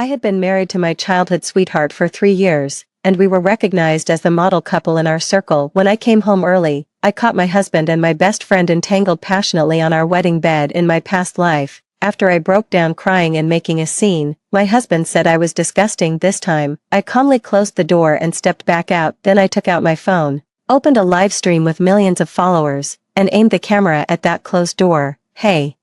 I had been married to my childhood sweetheart for 3 years, and we were recognized as the model couple in our circle. When I came home early, I caught my husband and my best friend entangled passionately on our wedding bed. In my past life, after I broke down crying and making a scene, my husband said I was disgusting. This time, I calmly closed the door and stepped back out. Then I took out my phone, opened a live stream with millions of followers, and aimed the camera at that closed door. Hey,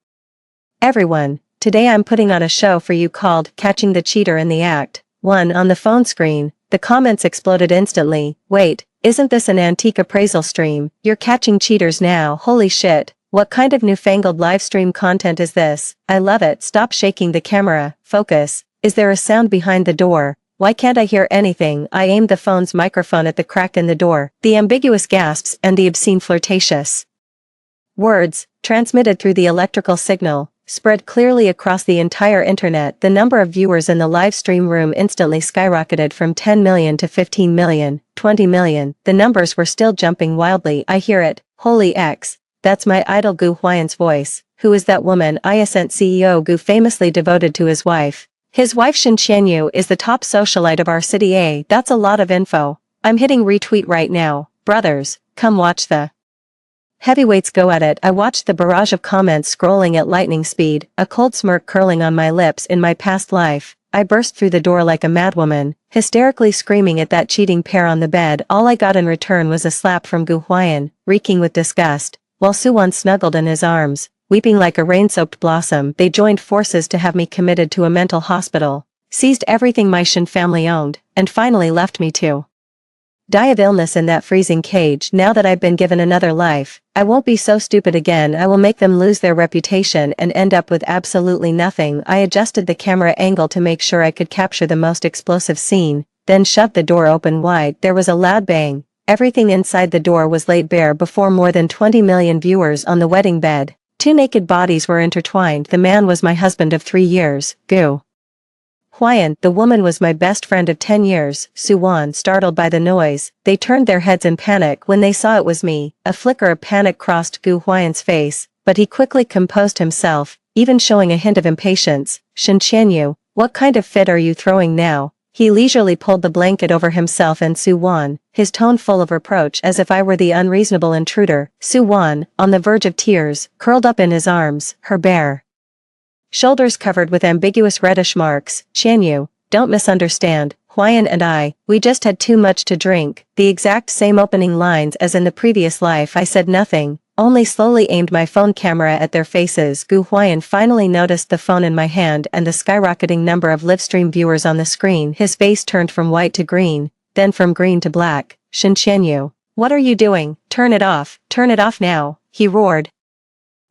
everyone, today I'm putting on a show for you called Catching the Cheater in the Act. One on the phone screen, the comments exploded instantly. Wait, isn't this an antique appraisal stream? You're catching cheaters now. Holy shit, what kind of newfangled live stream content is this? I love it. Stop shaking the camera. Focus. Is there a sound behind the door? Why can't I hear anything? I aimed the phone's microphone at the crack in the door. The ambiguous gasps and the obscene flirtatious words, transmitted through the electrical signal, spread clearly across the entire internet. The number of viewers in the live stream room instantly skyrocketed from 10 million to 15 million, 20 million. The numbers were still jumping wildly. I hear it. Holy X. That's my idol Gu Huaiyan's voice. Who is that woman? Tencent CEO Gu, famously devoted to his wife. His wife Shen Qianyu is the top socialite of our city. That's a lot of info. I'm hitting retweet right now. Brothers, come watch the heavyweights go at it. I watched the barrage of comments scrolling at lightning speed, a cold smirk curling on my lips. In my past life, I burst through the door like a madwoman, hysterically screaming at that cheating pair on the bed. All I got in return was a slap from Gu Huaiyan, reeking with disgust, while Suwan snuggled in his arms, weeping like a rain-soaked blossom. They joined forces to have me committed to a mental hospital, seized everything my Shen family owned, and finally left me to die of illness in that freezing cage. Now that I've been given another life, I won't be so stupid again. I will make them lose their reputation and end up with absolutely nothing. I adjusted the camera angle to make sure I could capture the most explosive scene, then shoved the door open wide. There was a loud bang. Everything inside the door was laid bare before more than 20 million viewers on the wedding bed. Two naked bodies were intertwined. The man was my husband of 3 years, Gu Huaiyan. The woman was my best friend of 10 years, Suwan. Startled by the noise, they turned their heads in panic when they saw it was me. A flicker of panic crossed Gu Huaiyan's face, but he quickly composed himself, even showing a hint of impatience. Shen Qianyu, what kind of fit are you throwing now? He leisurely pulled the blanket over himself and Suwan, his tone full of reproach as if I were the unreasonable intruder. Suwan, on the verge of tears, curled up in his arms, her bare shoulders covered with ambiguous reddish marks. Qianyu, don't misunderstand, Huaiyan and I, we just had too much to drink. The exact same opening lines as in the previous life. I said nothing, only slowly aimed my phone camera at their faces. Gu Huaiyan finally noticed the phone in my hand and the skyrocketing number of livestream viewers on the screen. His face turned from white to green, then from green to black. Shen Qianyu, what are you doing? Turn it off now, he roared.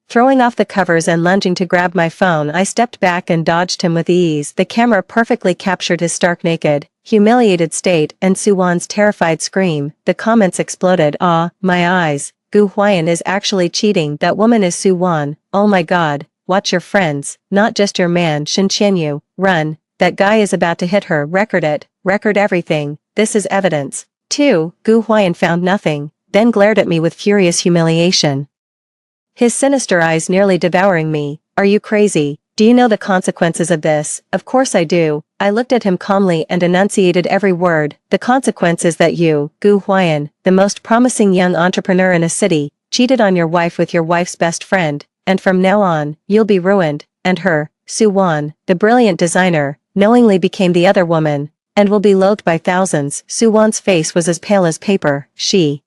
Throwing off the covers and lunging to grab my phone, I stepped back and dodged him with ease. The camera perfectly captured his stark naked, humiliated state and Suwan's terrified scream. The comments exploded. Ah, my eyes. Gu Huaiyan is actually cheating. That woman is Suwan. Oh my god, watch your friends, not just your man. Shen Qianyu, run, that guy is about to hit her. Record it, record everything, this is evidence. 2. Gu Huaiyan found nothing, then glared at me with furious humiliation, his sinister eyes nearly devouring me. Are you crazy? Do you know the consequences of this? Of course I do. I looked at him calmly and enunciated every word. The consequence is that you, Gu Huaiyan, the most promising young entrepreneur in a city, cheated on your wife with your wife's best friend, and from now on, you'll be ruined. And her, Suwan, the brilliant designer, knowingly became the other woman, and will be loathed by thousands. Suwan's face was as pale as paper. She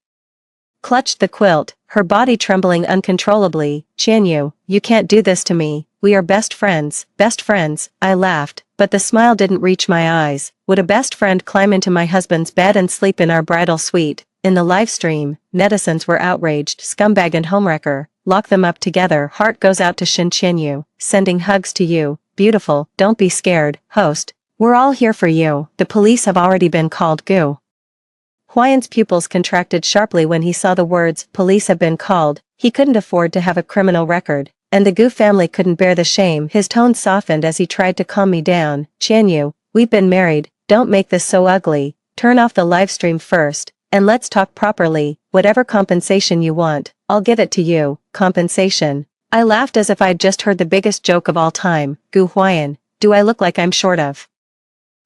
clutched the quilt, her body trembling uncontrollably. Qianyu, you can't do this to me. We are best friends. Best friends, I laughed, but the smile didn't reach my eyes. Would a best friend climb into my husband's bed and sleep in our bridal suite? In the live stream, netizens were outraged. Scumbag and homewrecker, lock them up together. Heart goes out to Shen Qianyu, sending hugs to you. Beautiful, don't be scared, host. We're all here for you. The police have already been called. Gu Huaiyan's pupils contracted sharply when he saw the words, police have been called. He couldn't afford to have a criminal record, and the Gu family couldn't bear the shame. His tone softened as he tried to calm me down. Qianyu, we've been married, don't make this so ugly. Turn off the live stream first, and let's talk properly. Whatever compensation you want, I'll give it to you. Compensation. I laughed as if I'd just heard the biggest joke of all time. Gu Huaiyan, do I look like I'm short of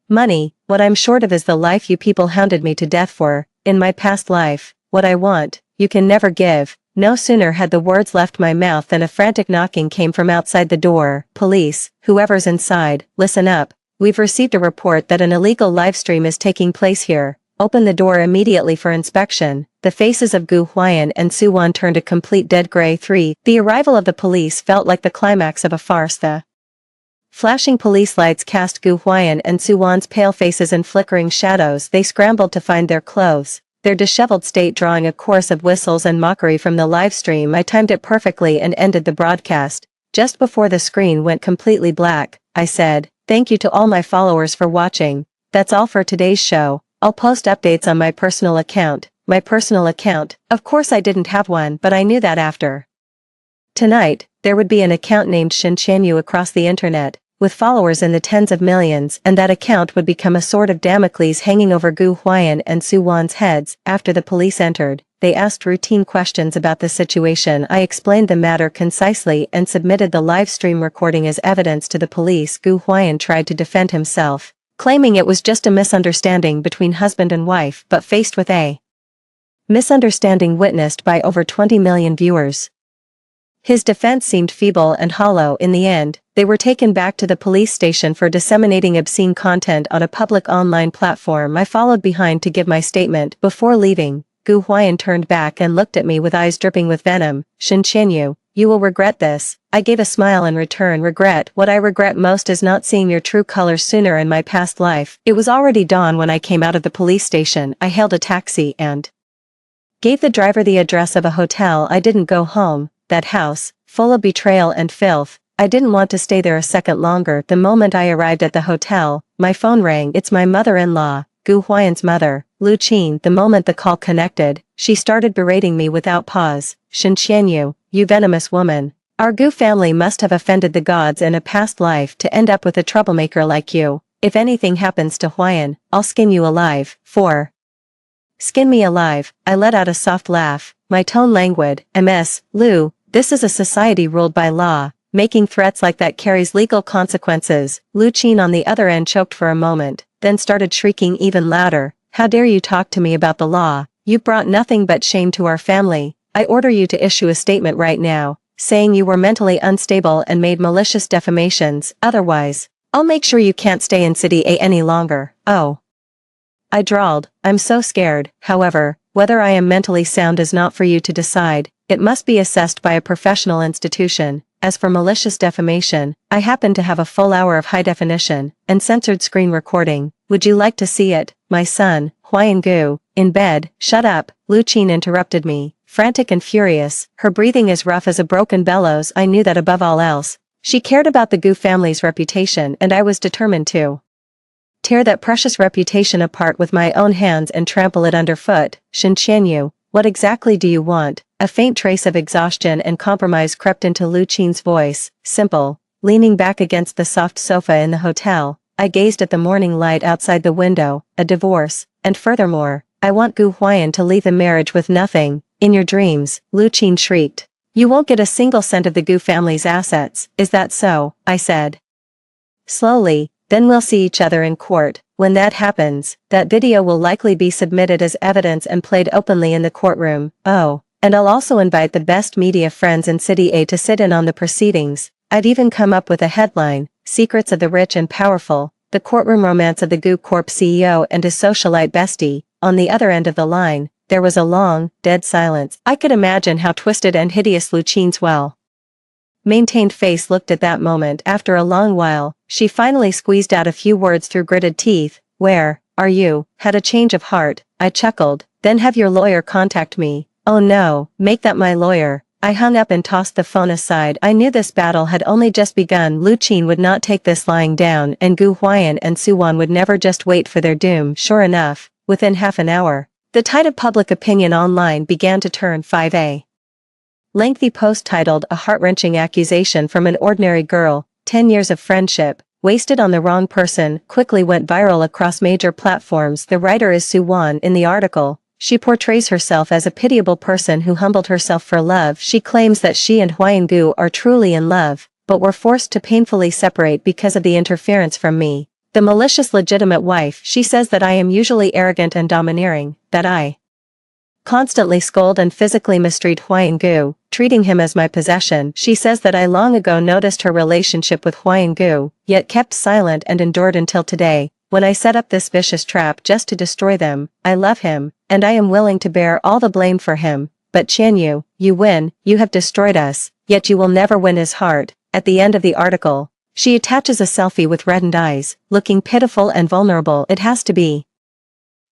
Money, what I'm short of is the life you people hounded me to death for, in my past life. What I want, you can never give. No sooner had the words left my mouth than a frantic knocking came from outside the door. Police, whoever's inside, listen up. We've received a report that an illegal livestream is taking place here. Open the door immediately for inspection. The faces of Gu Huayan and Su Wan turned a complete dead gray. 3. The arrival of the police felt like the climax of a farce. The flashing police lights cast Gu Huayan and Su Wan's pale faces in flickering shadows. They scrambled to find their clothes, their disheveled state drawing a chorus of whistles and mockery from the live stream. I timed it perfectly and ended the broadcast. Just before the screen went completely black, I said, "Thank you to all my followers for watching. That's all for today's show. I'll post updates on my personal account." My personal account? Of course I didn't have one, but I knew that after tonight, there would be an account named Shin Chanyu across the internet, with followers in the tens of millions, and that account would become a sword of Damocles hanging over Gu Huayan and Su Wan's heads. After the police entered, they asked routine questions about the situation. I explained the matter concisely and submitted the live stream recording as evidence to the police. Gu Huayan tried to defend himself, claiming it was just a misunderstanding between husband and wife, but faced with a misunderstanding witnessed by over 20 million viewers, his defense seemed feeble and hollow. In the end, they were taken back to the police station for disseminating obscene content on a public online platform. I followed behind to give my statement. Before leaving, Gu Huayan turned back and looked at me with eyes dripping with venom. "Shin Chanyu, you will regret this." I gave a smile in return. "Regret? What I regret most is not seeing your true colors sooner in my past life." It was already dawn when I came out of the police station. I hailed a taxi and gave the driver the address of a hotel. I didn't go home. That house, full of betrayal and filth, I didn't want to stay there a second longer. The moment I arrived at the hotel, my phone rang. It's my mother-in-law, Gu Huayan's mother, Lu Qin. The moment the call connected, she started berating me without pause. "Shin Chanyu, you venomous woman. Our Gu family must have offended the gods in a past life to end up with a troublemaker like you. If anything happens to Huayan, I'll skin you alive." 4. Skin me alive. I let out a soft laugh, my tone languid. "Ms. Lu, this is a society ruled by law. Making threats like that carries legal consequences." Lu Qin on the other end choked for a moment, then started shrieking even louder. "How dare you talk to me about the law? You've brought nothing but shame to our family. I order you to issue a statement right now, saying you were mentally unstable and made malicious defamations. Otherwise, I'll make sure you can't stay in City A any longer." "Oh," I drawled, "I'm so scared." However, whether I am mentally sound is not for you to decide. It must be assessed by a professional institution. As for malicious defamation, I happen to have a full hour of high-definition and censored screen recording. Would you like to see it? My son, Huayan Gu, in bed. "Shut up," Lu Qin interrupted me, frantic and furious, her breathing as rough as a broken bellows. I knew that above all else, she cared about the Gu family's reputation, and I was determined to tear that precious reputation apart with my own hands and trample it underfoot. "Shin Chanyu, what exactly do you want?" A faint trace of exhaustion and compromise crept into Lu Qin's voice. "Simple." Leaning back against the soft sofa in the hotel, I gazed at the morning light outside the window. "A divorce, and furthermore, I want Gu Huayan to leave the marriage with nothing." "In your dreams," Lu Qin shrieked. "You won't get a single cent of the Gu family's assets." "Is that so?" I said slowly. "Then we'll see each other in court. When that happens, that video will likely be submitted as evidence and played openly in the courtroom. Oh, and I'll also invite the best media friends in City A to sit in on the proceedings." I'd even come up with a headline, "Secrets of the Rich and Powerful, the Courtroom Romance of the Gu Corp CEO and his Socialite Bestie." On the other end of the line, there was a long, dead silence. I could imagine how twisted and hideous Lu Qin's well-maintained face looked at that moment. After a long while, she finally squeezed out a few words through gritted teeth. "Where are you?" "Had a change of heart," I chuckled. "Then have your lawyer contact me." "Oh no, make that my lawyer." I hung up and tossed the phone aside. I knew this battle had only just begun. Lu Qin would not take this lying down, and Gu Huayan and Su Wan would never just wait for their doom. Sure enough, within half an hour, the tide of public opinion online began to turn. 5A lengthy post titled "A Heart-Wrenching Accusation from an Ordinary Girl, 10 Years of Friendship, Wasted on the Wrong Person" quickly went viral across major platforms. The writer is Su Wan. In the article, she portrays herself as a pitiable person who humbled herself for love. She claims that she and Huayan Gu are truly in love, but were forced to painfully separate because of the interference from me. The malicious legitimate wife. She says that I am usually arrogant and domineering, that I constantly scold and physically mistreat Huayan Gu, treating him as my possession. She says that I long ago noticed her relationship with Huayan Gu, yet kept silent and endured until today, when I set up this vicious trap just to destroy them. I love him, and I am willing to bear all the blame for him, but Qianyu, you win, you have destroyed us, yet you will never win his heart. At the end of the article, she attaches a selfie with reddened eyes, looking pitiful and vulnerable. It has to be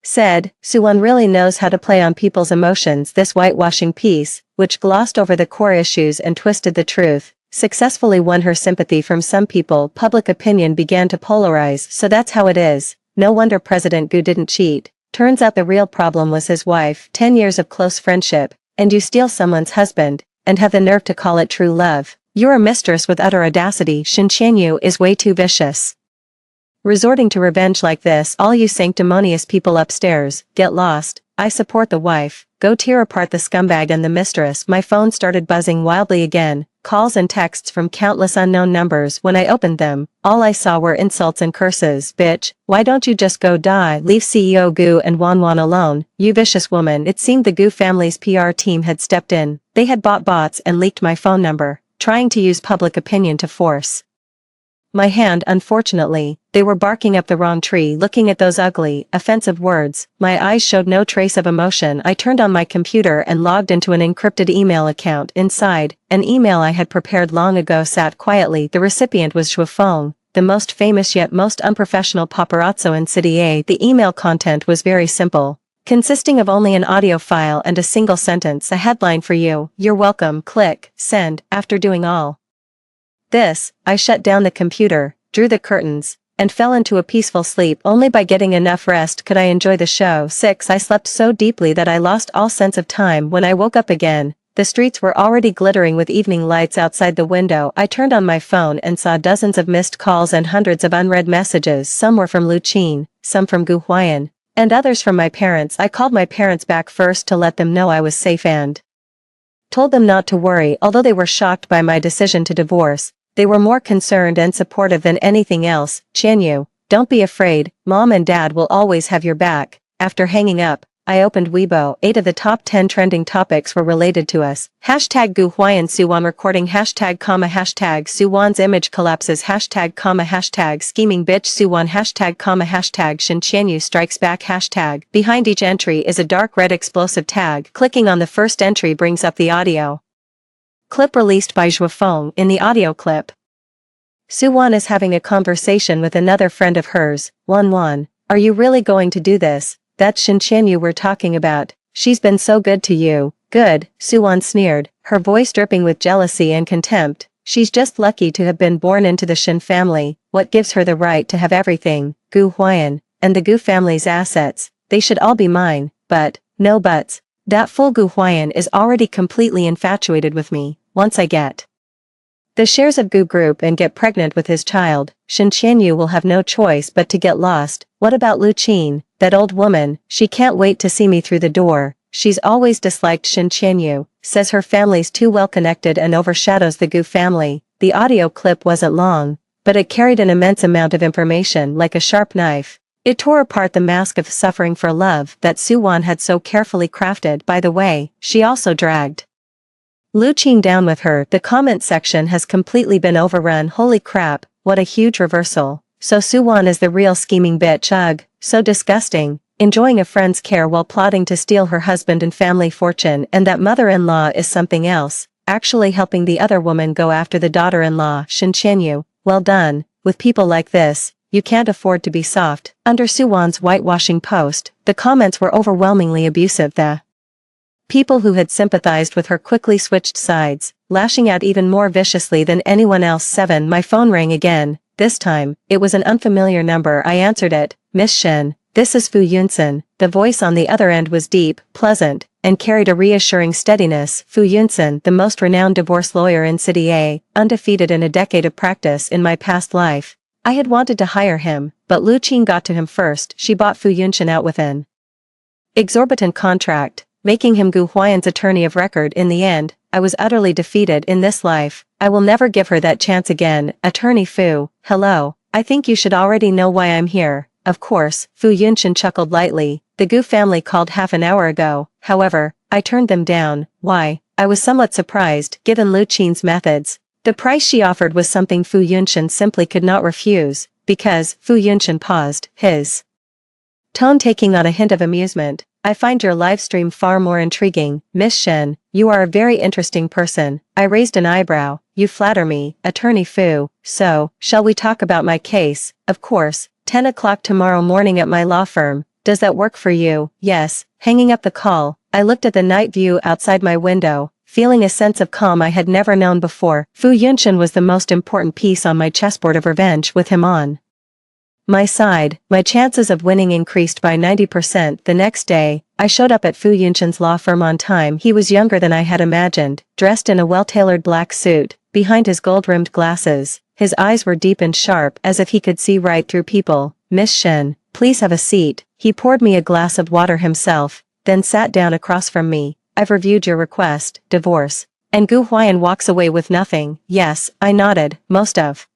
said, Suwon really knows how to play on people's emotions. This whitewashing piece, which glossed over the core issues and twisted the truth, successfully won her sympathy from some people. Public opinion began to polarize, so that's how it is. No wonder President Gu didn't cheat. Turns out the real problem was his wife. 10 years of close friendship, and you steal someone's husband, and have the nerve to call it true love. You're a mistress with utter audacity. Shin Qianyu is way too vicious. Resorting to revenge like this, all you sanctimonious people upstairs, get lost. I support the wife. Go tear apart the scumbag and the mistress. My phone started buzzing wildly again, calls and texts from countless unknown numbers. When I opened them, all I saw were insults and curses. Bitch, why don't you just go die? Leave CEO Gu and Wanwan alone, you vicious woman. It seemed the Gu family's PR team had stepped in. They had bought bots and leaked my phone number, trying to use public opinion to force my hand. Unfortunately, they were barking up the wrong tree. Looking at those ugly, offensive words, my eyes showed no trace of emotion. I turned on my computer and logged into an encrypted email account. Inside, an email I had prepared long ago sat quietly. The recipient was Xue Feng, the most famous yet most unprofessional paparazzo in City A. The email content was very simple, consisting of only an audio file and a single sentence. A headline for you. You're welcome. Click send. After doing all this, I shut down the computer, drew the curtains, and fell into a peaceful sleep. Only by getting enough rest could I enjoy the show. 6. I slept so deeply that I lost all sense of time. When I woke up again, the streets were already glittering with evening lights outside the window. I turned on my phone and saw dozens of missed calls and hundreds of unread messages. Some were from Lu Qin, some from Gu Huayan, and others from my parents. I called my parents back first to let them know I was safe and told them not to worry. Although they were shocked by my decision to divorce, they were more concerned and supportive than anything else. Qianyu, don't be afraid, Mom and Dad will always have your back. After hanging up, I opened Weibo. 8 of the top 10 trending topics were related to us. Hashtag Gu Huayan Suwon recording. Hashtag Suwon's image collapses. Hashtag scheming bitch Suwon. Hashtag Shin Qianyu strikes back. Hashtag behind each entry is a dark red explosive tag. Clicking on the first entry brings up the audio clip released by Xue Feng. In the audio clip, Suwon is having a conversation with another friend of hers, Wanwan. Are you really going to do this? That's Shin Qianyu we're talking about. She's been so good to you. Good, Suwon sneered, her voice dripping with jealousy and contempt. She's just lucky to have been born into the Shin family. What gives her the right to have everything? Gu Huayan, and the Gu family's assets. They should all be mine, but, no buts. That fool Gu Huayan is already completely infatuated with me. Once I get the shares of Gu Group and get pregnant with his child, Shin Qianyu will have no choice but to get lost. What about Lu Qin, that old woman? She can't wait to see me through the door. She's always disliked Shin Qianyu, says her family's too well connected and overshadows the Gu family. The audio clip wasn't long, but it carried an immense amount of information like a sharp knife. It tore apart the mask of suffering for love that Suwon had so carefully crafted. By the way, she also dragged Lu Qin down with her. The comment section has completely been overrun. Holy crap, what a huge reversal. So Suwon is the real scheming bitch. Ugh, so disgusting. Enjoying a friend's care while plotting to steal her husband and family fortune, and that mother-in-law is something else, actually helping the other woman go after the daughter-in-law. Shin Qianyu, well done. With people like this, you can't afford to be soft. Under Suwon's whitewashing post, the comments were overwhelmingly abusive. The people who had sympathized with her quickly switched sides, lashing out even more viciously than anyone else. 7. My phone rang again. This time, it was an unfamiliar number. I answered it. Miss Shin, this is Fu Yunsen. The voice on the other end was deep, pleasant, and carried a reassuring steadiness. Fu Yunsen, the most renowned divorce lawyer in City A, undefeated in a decade of practice. In my past life, I had wanted to hire him, but Lu Qin got to him first. She bought Fu Yunsen out with an exorbitant contract, making him Gu Huayan's attorney of record. In the end, I was utterly defeated in this life. I will never give her that chance again. Attorney Fu, hello, I think you should already know why I'm here. Of course, Fu Yunshan chuckled lightly. The Gu family called half an hour ago. However, I turned them down. Why? I was somewhat surprised, given Lu Qin's methods. The price she offered was something Fu Yunshan simply could not refuse, because Fu Yunshan paused, his tone taking on a hint of amusement. I find your livestream far more intriguing, Miss Shen. You are a very interesting person. I raised an eyebrow. You flatter me, Attorney Fu. So, shall we talk about my case? Of course. 10 o'clock tomorrow morning at my law firm. Does that work for you? Yes. Hanging up the call, I looked at the night view outside my window, feeling a sense of calm I had never known before. Fu Yunshan was the most important piece on my chessboard of revenge. With him on my side, my chances of winning increased by 90%. The next day, I showed up at Fu Yunshan's law firm on time. He was younger than I had imagined, dressed in a well-tailored black suit. Behind his gold-rimmed glasses, his eyes were deep and sharp, as if he could see right through people. Miss Shen, please have a seat. He poured me a glass of water himself, then sat down across from me. I've reviewed your request, divorce. And Gu Huayan walks away with nothing. Yes, I nodded. Most of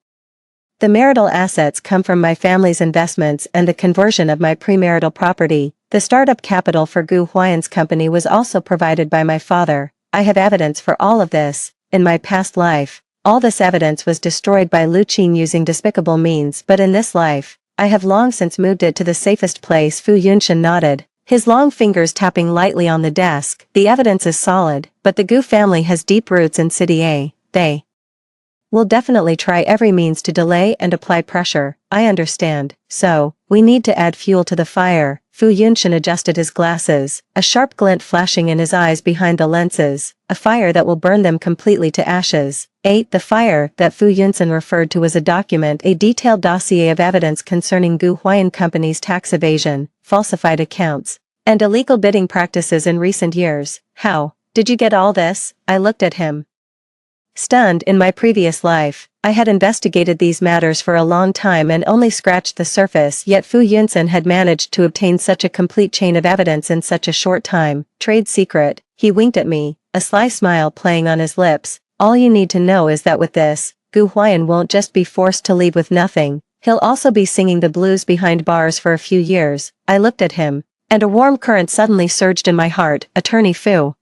the marital assets come from my family's investments and the conversion of my premarital property. The startup capital for Gu Huayan's company was also provided by my father. I have evidence for all of this. In my past life, all this evidence was destroyed by Lu Qin using despicable means, but in this life, I have long since moved it to the safest place. Fu Yunshan nodded, his long fingers tapping lightly on the desk. The evidence is solid, but the Gu family has deep roots in City A. They will definitely try every means to delay and apply pressure. I understand. So, we need to add fuel to the fire. Fu Yunshan adjusted his glasses, a sharp glint flashing in his eyes behind the lenses. A fire that will burn them completely to ashes. 8. The fire that Fu Yunshan referred to as a document, a detailed dossier of evidence concerning Gu Huayan Company's tax evasion, falsified accounts, and illegal bidding practices in recent years. How did you get all this? I looked at him, stunned. In my previous life, I had investigated these matters for a long time and only scratched the surface, yet Fu Yunshan had managed to obtain such a complete chain of evidence in such a short time. Trade secret. He winked at me, a sly smile playing on his lips. All you need to know is that with this, Gu Huayan won't just be forced to leave with nothing, he'll also be singing the blues behind bars for a few years. I looked at him, and a warm current suddenly surged in my heart. Attorney Fu.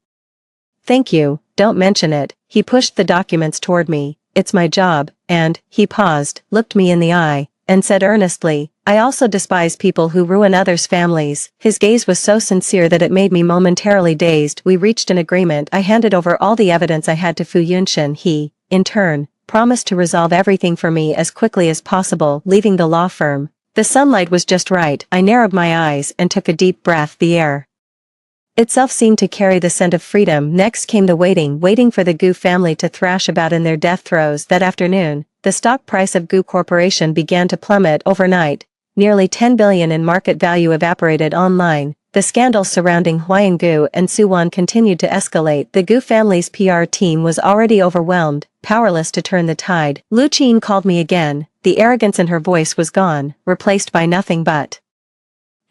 Thank you, don't mention it. He pushed the documents toward me. It's my job, and, he paused, looked me in the eye, and said earnestly, I also despise people who ruin others' families. His gaze was so sincere that it made me momentarily dazed. We reached an agreement. I handed over all the evidence I had to Fu Yunshan. He, in turn, promised to resolve everything for me as quickly as possible. Leaving the law firm, the sunlight was just right. I narrowed my eyes and took a deep breath. The air itself seemed to carry the scent of freedom. Next came the waiting for the Gu family to thrash about in their death throes. That afternoon, the stock price of Gu Corporation began to plummet overnight. Nearly 10 billion in market value evaporated online. The scandals surrounding Huayan Gu and Suwan continued to escalate. The Gu family's PR team was already overwhelmed, powerless to turn the tide. Lu Qin called me again. The arrogance in her voice was gone, replaced by nothing but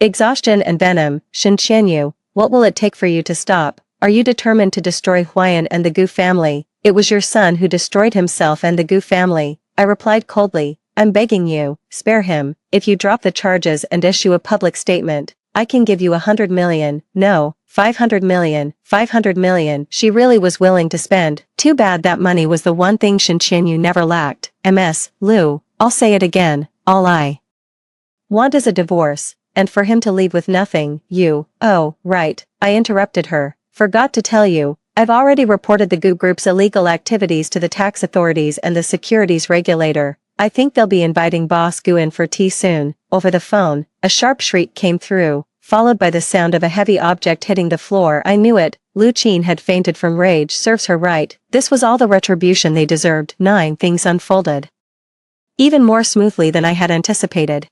exhaustion and venom. Shen Qianyu, what will it take for you to stop? Are you determined to destroy Huayan and the Gu family? It was your son who destroyed himself and the Gu family. I replied coldly, I'm begging you, spare him. If you drop the charges and issue a public statement, I can give you 100 million, no, 500 million, 500 million. She really was willing to spend. Too bad that money was the one thing Shen Qianyu never lacked. Ms. Lu, I'll say it again, all I want is a divorce. And for him to leave with nothing. Oh, right, I interrupted her. Forgot to tell you, I've already reported the Gu Group's illegal activities to the tax authorities and the securities regulator. I think they'll be inviting Boss Gu in for tea soon. Over the phone, a sharp shriek came through, followed by the sound of a heavy object hitting the floor. I knew it. Lu Qin had fainted from rage. Serves her right. This was all the retribution they deserved. 9. Things unfolded even more smoothly than I had anticipated.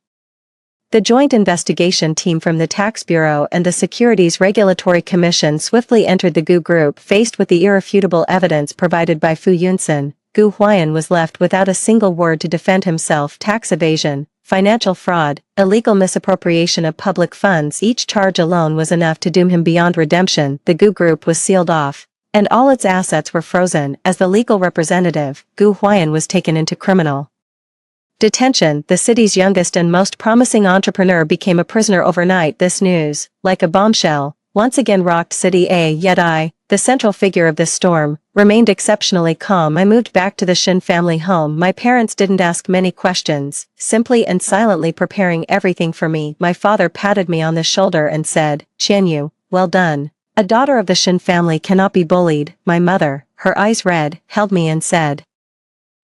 The joint investigation team from the Tax Bureau and the Securities Regulatory Commission swiftly entered the Gu Group. Faced with the irrefutable evidence provided by Fu Yunshan, Gu Huayan was left without a single word to defend himself. Tax evasion, financial fraud, illegal misappropriation of public funds. Each charge alone was enough to doom him beyond redemption. The Gu Group was sealed off, and all its assets were frozen. As the legal representative, Gu Huayan was taken into criminal Detention, the city's youngest and most promising entrepreneur became a prisoner overnight. This news, like a bombshell, once again rocked City A. Yet I, the central figure of this storm, remained exceptionally calm. I moved back to the Shin family home. My parents didn't ask many questions, simply and silently preparing everything for me. My father patted me on the shoulder and said, "Qianyu, well done. A daughter of the Shin family cannot be bullied." My mother, her eyes red, held me and said,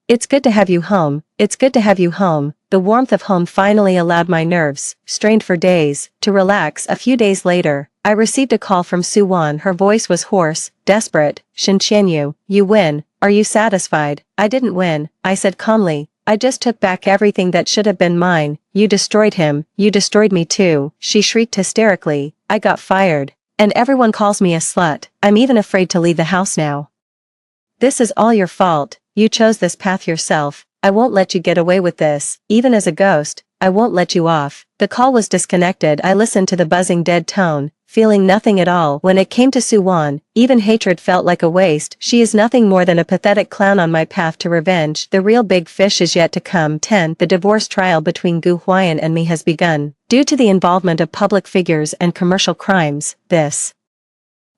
"It's good to have you home, it's good to have you home." The warmth of home finally allowed my nerves, strained for days, to relax. A few days later, I received a call from Suwon. Her voice was hoarse, desperate. "Shin Qianyu, you win. Are you satisfied?" "I didn't win," I said calmly. "I just took back everything that should have been mine." "You destroyed him, you destroyed me too," she shrieked hysterically. "I got fired. And everyone calls me a slut. I'm even afraid to leave the house now. This is all your fault. You chose this path yourself. I won't let you get away with this. Even as a ghost, I won't let you off." The call was disconnected. I listened to the buzzing dead tone, feeling nothing at all. When it came to Suwon, even hatred felt like a waste. She is nothing more than a pathetic clown on my path to revenge. The real big fish is yet to come. 10. The divorce trial between Gu Huayan and me has begun. Due to the involvement of public figures and commercial crimes, this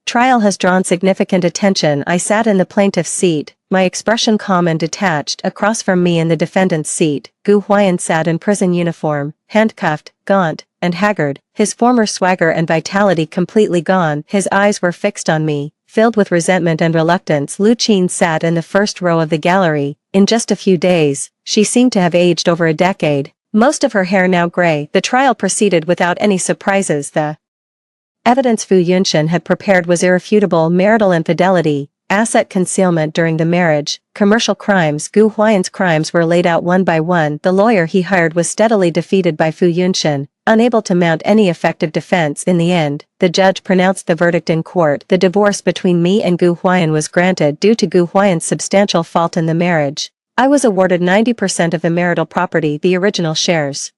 trial has drawn significant attention. I sat in the plaintiff's seat, my expression calm and detached. Across from me in the defendant's seat, Gu Huayan sat in prison uniform, handcuffed, gaunt, and haggard, his former swagger and vitality completely gone. His eyes were fixed on me, filled with resentment and reluctance. Lu Qin sat in the first row of the gallery. In just a few days, she seemed to have aged over a decade, most of her hair now gray. The trial proceeded without any surprises. The evidence Fu Yunshan had prepared was irrefutable: marital infidelity, asset concealment during the marriage, commercial crimes. Gu Huayan's crimes were laid out one by one. The lawyer he hired was steadily defeated by Fu Yunshan, unable to mount any effective defense. In the end, the judge pronounced the verdict in court. The divorce between me and Gu Huayan was granted due to Gu Huayan's substantial fault in the marriage. I was awarded 90% of the marital property. The original shares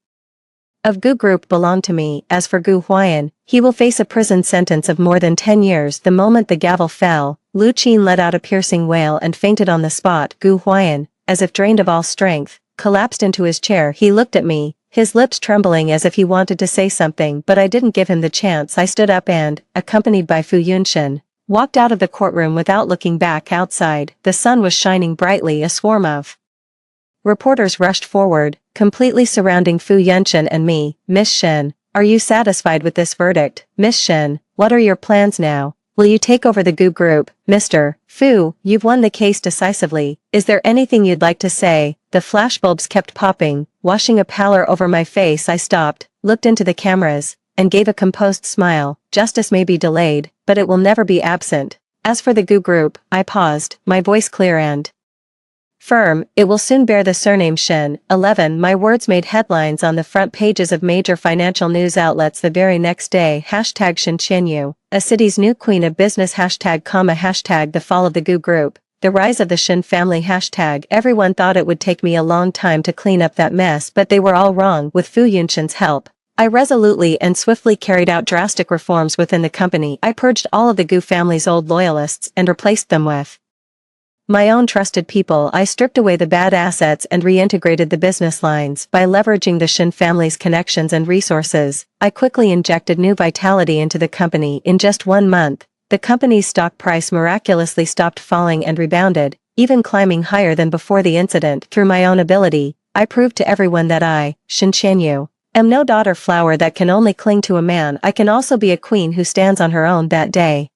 of Gu Group belonged to me. As for Gu Huayan, he will face a prison sentence of more than 10 years. The moment the gavel fell, Lu Qin let out a piercing wail and fainted on the spot. Gu Huayan, as if drained of all strength, collapsed into his chair. He looked at me, his lips trembling as if he wanted to say something, but I didn't give him the chance. I stood up and, accompanied by Fu Yunshan, walked out of the courtroom without looking back. Outside, the sun was shining brightly. A swarm of reporters rushed forward, completely surrounding Fu Yunshan and me. "Miss Shen, are you satisfied with this verdict? Miss Shen, what are your plans now? Will you take over the Gu Group?" "Mr. Fu, you've won the case decisively. Is there anything you'd like to say?" The flashbulbs kept popping, washing a pallor over my face. I stopped, looked into the cameras, and gave a composed smile. "Justice may be delayed, but it will never be absent. As for the Gu Group," I paused, my voice clear and firm, "it will soon bear the surname Shen." 11. My words made headlines on the front pages of major financial news outlets the very next day. Hashtag Shen Qianyu, a city's new queen of business. Hashtag the fall of the Gu Group, the rise of the Shen family. Hashtag everyone thought it would take me a long time to clean up that mess, but they were all wrong. With Fu Yunshan's help, I resolutely and swiftly carried out drastic reforms within the company. I purged all of the Gu family's old loyalists and replaced them with my own trusted people. I stripped away the bad assets and reintegrated the business lines. By leveraging the Shin family's connections and resources, I quickly injected new vitality into the company. In just 1 month, the company's stock price miraculously stopped falling and rebounded, even climbing higher than before the incident. Through my own ability, I proved to everyone that I, Shin Qianyu, am no daughter flower that can only cling to a man. I can also be a queen who stands on her own. That day,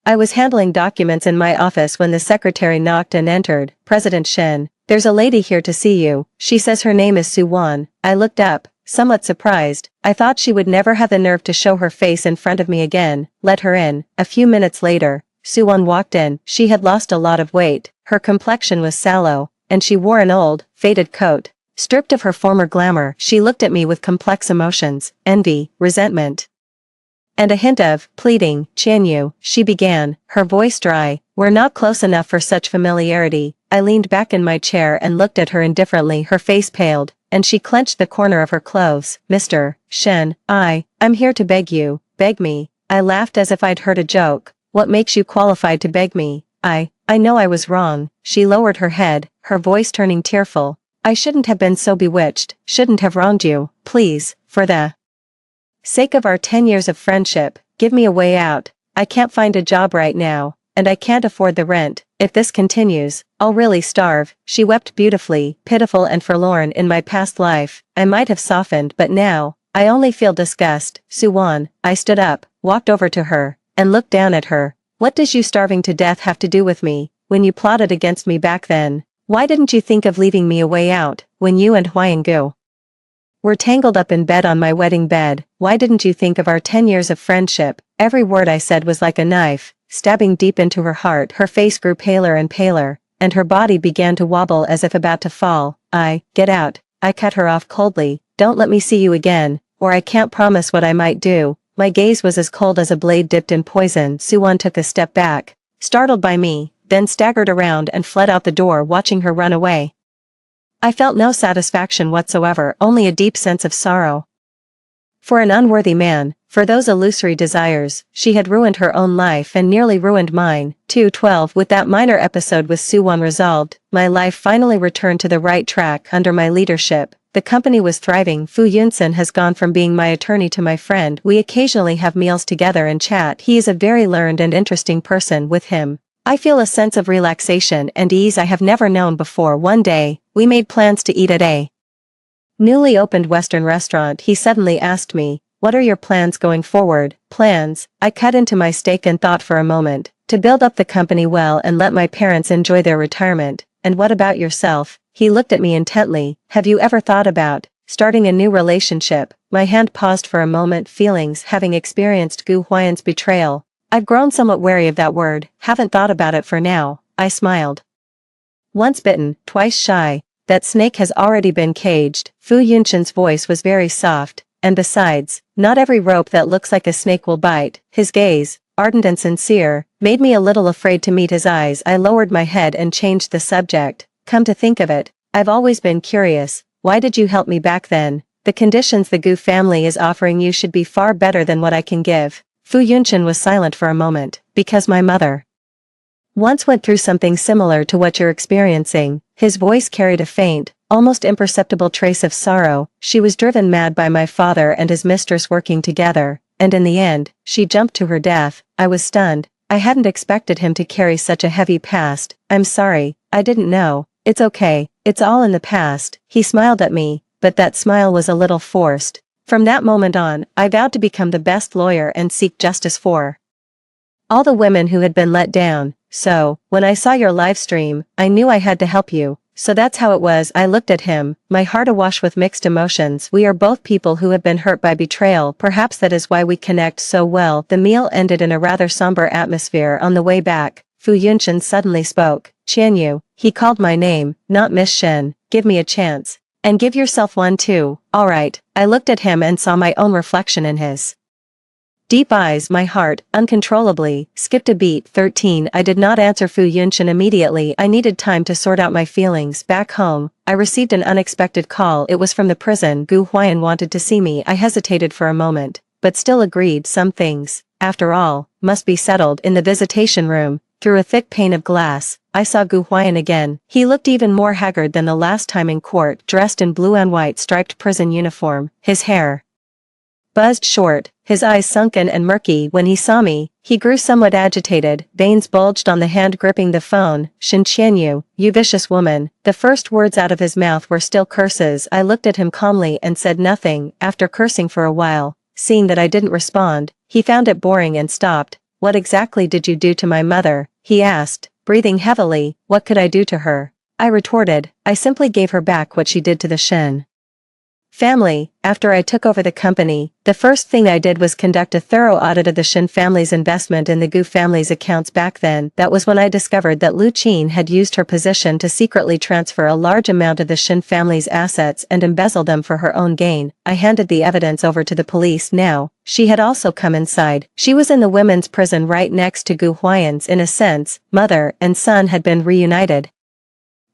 I was handling documents in my office when the secretary knocked and entered. "President Shen, there's a lady here to see you. She says her name is Suwon." I looked up, somewhat surprised. I thought she would never have the nerve to show her face in front of me again. "Let her in." A few minutes later, Suwon walked in. She had lost a lot of weight, her complexion was sallow, and she wore an old, faded coat. Stripped of her former glamour, she looked at me with complex emotions: envy, resentment, and a hint of pleading. "Qianyu," she began, her voice dry, "we're not close enough for such familiarity." I leaned back in my chair and looked at her indifferently. Her face paled, and she clenched the corner of her clothes. "Mr. Shen, I'm here to beg you." "Beg me?" I laughed as if I'd heard a joke. "What makes you qualified to beg me?" I know I was wrong." She lowered her head, her voice turning tearful. I shouldn't have been so bewitched, shouldn't have wronged you. Please, for the sake of our 10 years of friendship, give me a way out. I can't find a job right now, and I can't afford the rent. If this continues, I'll really starve." She wept beautifully, pitiful and forlorn. In my past life, I might have softened, but now, I only feel disgust. Suwon. I stood up, walked over to her, and looked down at her. "What does you starving to death have to do with me? When you plotted against me back then, why didn't you think of leaving me a way out, when you and Hwang-gu were tangled up in bed on my wedding bed? Why didn't you think of our 10 years of friendship?" Every word I said was like a knife, stabbing deep into her heart. Her face grew paler and paler, and her body began to wobble as if about to fall. Get out. I cut her off coldly. "Don't let me see you again, or I can't promise what I might do." My gaze was as cold as a blade dipped in poison. Suwon took a step back, startled by me, then staggered around and fled out the door, watching her run away. I felt no satisfaction whatsoever, only a deep sense of sorrow. For an unworthy man, for those illusory desires, she had ruined her own life and nearly ruined mine. 2:12 With that minor episode with Suwon resolved, my life finally returned to the right track under my leadership. The company was thriving. Fu Yunsun has gone from being my attorney to my friend. We occasionally have meals together and chat. He is a very learned and interesting person. With him, I feel a sense of relaxation and ease I have never known before. One day, we made plans to eat at a newly opened Western restaurant. He suddenly asked me, "What are your plans going forward?" Plans? I cut into my steak and thought for a moment. "To build up the company well and let my parents enjoy their retirement." "And what about yourself?" He looked at me intently. "Have you ever thought about starting a new relationship?" My hand paused for a moment. Feelings. Having experienced Gu Huayan's betrayal, I've grown somewhat wary of that word. "Haven't thought about it for now." I smiled. "Once bitten, twice shy. That snake has already been caged." Fu Yunshun's voice was very soft, "And besides, not every rope that looks like a snake will bite." His gaze, ardent and sincere, made me a little afraid to meet his eyes. I lowered my head and changed the subject. "Come to think of it, I've always been curious. Why did you help me back then? The conditions the Gu family is offering you should be far better than what I can give." Fu Yunshun was silent for a moment. "Because my mother once went through something similar to what you're experiencing." His voice carried a faint, almost imperceptible trace of sorrow. "She was driven mad by my father and his mistress working together, and in the end, she jumped to her death." I was stunned. I hadn't expected him to carry such a heavy past. "I'm sorry, I didn't know." "It's okay, it's all in the past." He smiled at me, but that smile was a little forced. From that moment on, I vowed to become the best lawyer and seek justice for all the women who had been let down. "So, when I saw your live stream, I knew I had to help you." "So that's how it was." I looked at him, my heart awash with mixed emotions. We are both people who have been hurt by betrayal. Perhaps that is why we connect so well. The meal ended in a rather somber atmosphere. On the way back, Fu Yunshun suddenly spoke. "Qianyu," he called my name, not Miss Shen. "Give me a chance. And give yourself one too." "All right." I looked at him and saw my own reflection in his deep eyes. My heart, uncontrollably, skipped a beat. 13 I did not answer Fu Yunshun immediately. I needed time to sort out my feelings. Back home, I received an unexpected call. It was from the prison. Gu Huayan wanted to see me. I hesitated for a moment, but still agreed. Some things, after all, must be settled. In the visitation room, through a thick pane of glass, I saw Gu Huayan again. He looked even more haggard than the last time in court, dressed in blue and white striped prison uniform. His hair buzzed short, his eyes sunken and murky. When he saw me, he grew somewhat agitated. Veins bulged on the hand gripping the phone. "Shen Qianyu, you vicious woman." The first words out of his mouth were still curses. I looked at him calmly and said nothing. After cursing for a while, seeing that I didn't respond, he found it boring and stopped. "What exactly did you do to my mother?" he asked, breathing heavily. "What could I do to her?" I retorted. "I simply gave her back what she did to the Shen family." After I took over the company, the first thing I did was conduct a thorough audit of the Shen family's investment in the Gu family's accounts. Back then, that was when I discovered that Lu Qin had used her position to secretly transfer a large amount of the Shen family's assets and embezzle them for her own gain. I handed the evidence over to the police. Now, she had also come inside. She was in the women's prison right next to Gu Huayan's. In a sense, mother and son had been reunited.